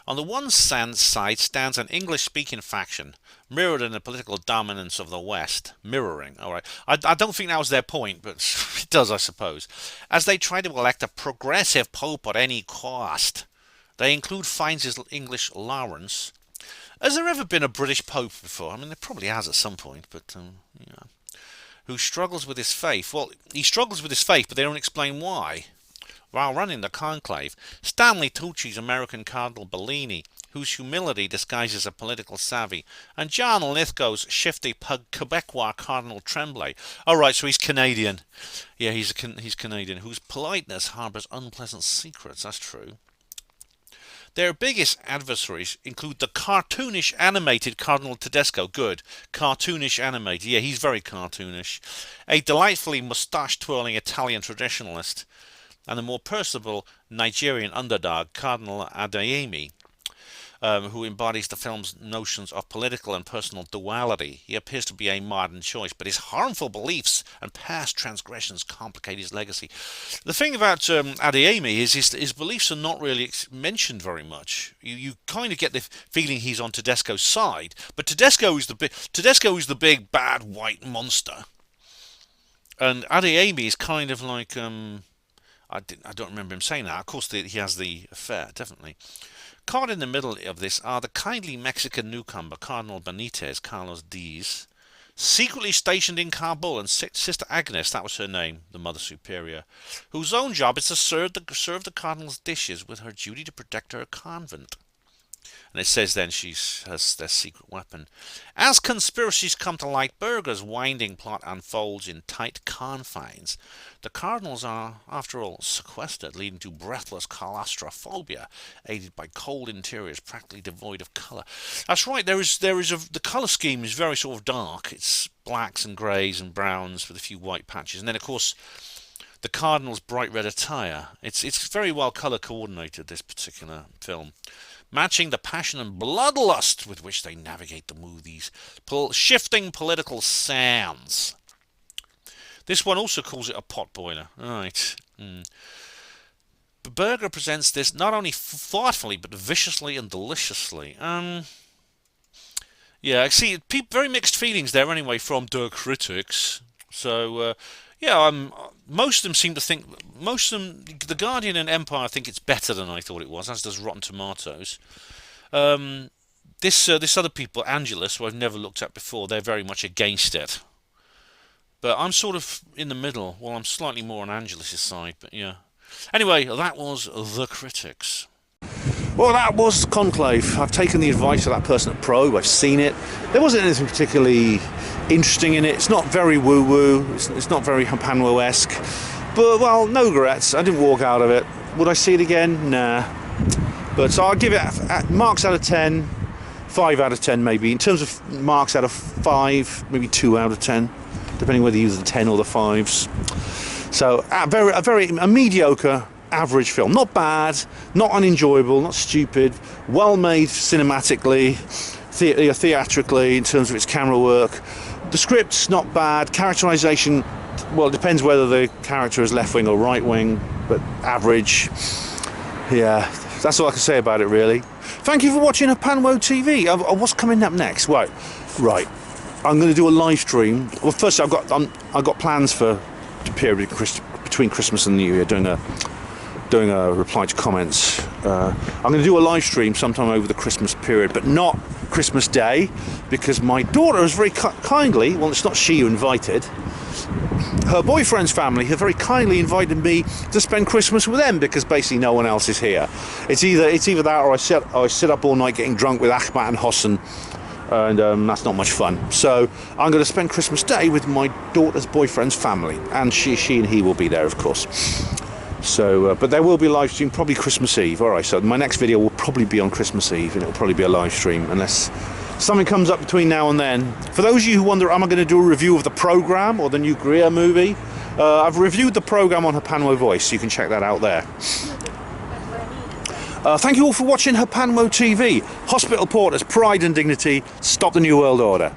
On the one side stands an English-speaking faction, mirrored in the political dominance of the West. Mirroring, all right. I don't think that was their point, but it does, I suppose. As they try to elect a progressive pope at any cost. They include Fiennes' English Lawrence. Has there ever been a British pope before? I mean, there probably has at some point, but, yeah. Who struggles with his faith. Well, he struggles with his faith, but they don't explain why. While running the conclave, Stanley Tucci's American Cardinal Bellini, whose humility disguises a political savvy, and John Lithgow's shifty Quebecois Cardinal Tremblay. Oh, right, so he's Canadian. Yeah, he's Canadian, whose politeness harbours unpleasant secrets, that's true. Their biggest adversaries include the cartoonish animated Cardinal Tedesco. Good. Cartoonish animated. Yeah, he's very cartoonish. A delightfully moustache-twirling Italian traditionalist. And the more personable Nigerian underdog, Cardinal Adeyemi, who embodies the film's notions of political and personal duality. He appears to be a modern choice, but his harmful beliefs and past transgressions complicate his legacy. The thing about Adeyemi is his beliefs are not really mentioned very much. You kind of get the feeling he's on Tedesco's side, but Tedesco is the big bad white monster, and Adeyemi is kind of like I don't remember him saying that. Of course, he has the affair, definitely. Caught in the middle of this are the kindly Mexican newcomer, Cardinal Benitez, Carlos Diaz, secretly stationed in Kabul, and Sister Agnes, that was her name, the Mother Superior, whose own job is to serve the Cardinal's dishes with her duty to protect her convent. And it says then she has their secret weapon. As conspiracies come to light, Berger's winding plot unfolds in tight confines. The cardinals are, after all, sequestered, leading to breathless claustrophobia, aided by cold interiors practically devoid of colour. That's right, the colour scheme is very sort of dark. It's blacks and greys and browns with a few white patches. And then, of course, the cardinal's bright red attire. It's very well colour coordinated, this particular film, matching the passion and bloodlust with which they navigate the movie's shifting political sands. This one also calls it a potboiler. Right. But Berger presents this not only thoughtfully, but viciously and deliciously. Yeah, I see very mixed feelings there anyway from the critics. So, most of them seem to think, The Guardian and Empire think it's better than I thought it was, as does Rotten Tomatoes. This other people, Angelus, who I've never looked at before, they're very much against it. But I'm sort of in the middle. Well, I'm slightly more on Angelus's side, but yeah. Anyway, that was the critics. Well, that was Conclave. I've taken the advice of that person at Probe. I've seen it. There wasn't anything particularly interesting in it. It's not very woo-woo. It's not very Hampanwo-esque. But, well, no regrets. I didn't walk out of it. Would I see it again? Nah. But so I'll give it marks out of 10, 5 out of 10 maybe. In terms of marks out of 5, maybe 2 out of 10, depending whether you use the 10 or the 5s. So a mediocre, average film. Not bad, not unenjoyable, not stupid. Well made cinematically, theatrically in terms of its camera work. The script's not bad. Characterization, well, it depends whether the character is left wing or right wing, but average. Yeah, that's all I can say about it really. Thank you for watching Panwo TV. What's coming up next? Right. I'm going to do a live stream. Well, first I've got plans for the period between Christmas and New Year, doing a reply to comments. I'm going to do a live stream sometime over the Christmas period, but not Christmas Day, because my daughter has very kindly, well, it's not she who invited, her boyfriend's family have very kindly invited me to spend Christmas with them, because basically no one else is here. It's either that or I sit up all night getting drunk with Ahmat and Hossan, and that's not much fun. So I'm going to spend Christmas Day with my daughter's boyfriend's family, and she and he will be there, of course. So, but there will be a live stream, probably Christmas Eve. Alright, so my next video will probably be on Christmas Eve, and it'll probably be a live stream, unless something comes up between now and then. For those of you who wonder, am I going to do a review of the programme or the new Greer movie? I've reviewed the programme on Panwo Voice, so you can check that out there. Thank you all for watching Panwo TV. Hospital Porters, pride and dignity, stop the New World Order.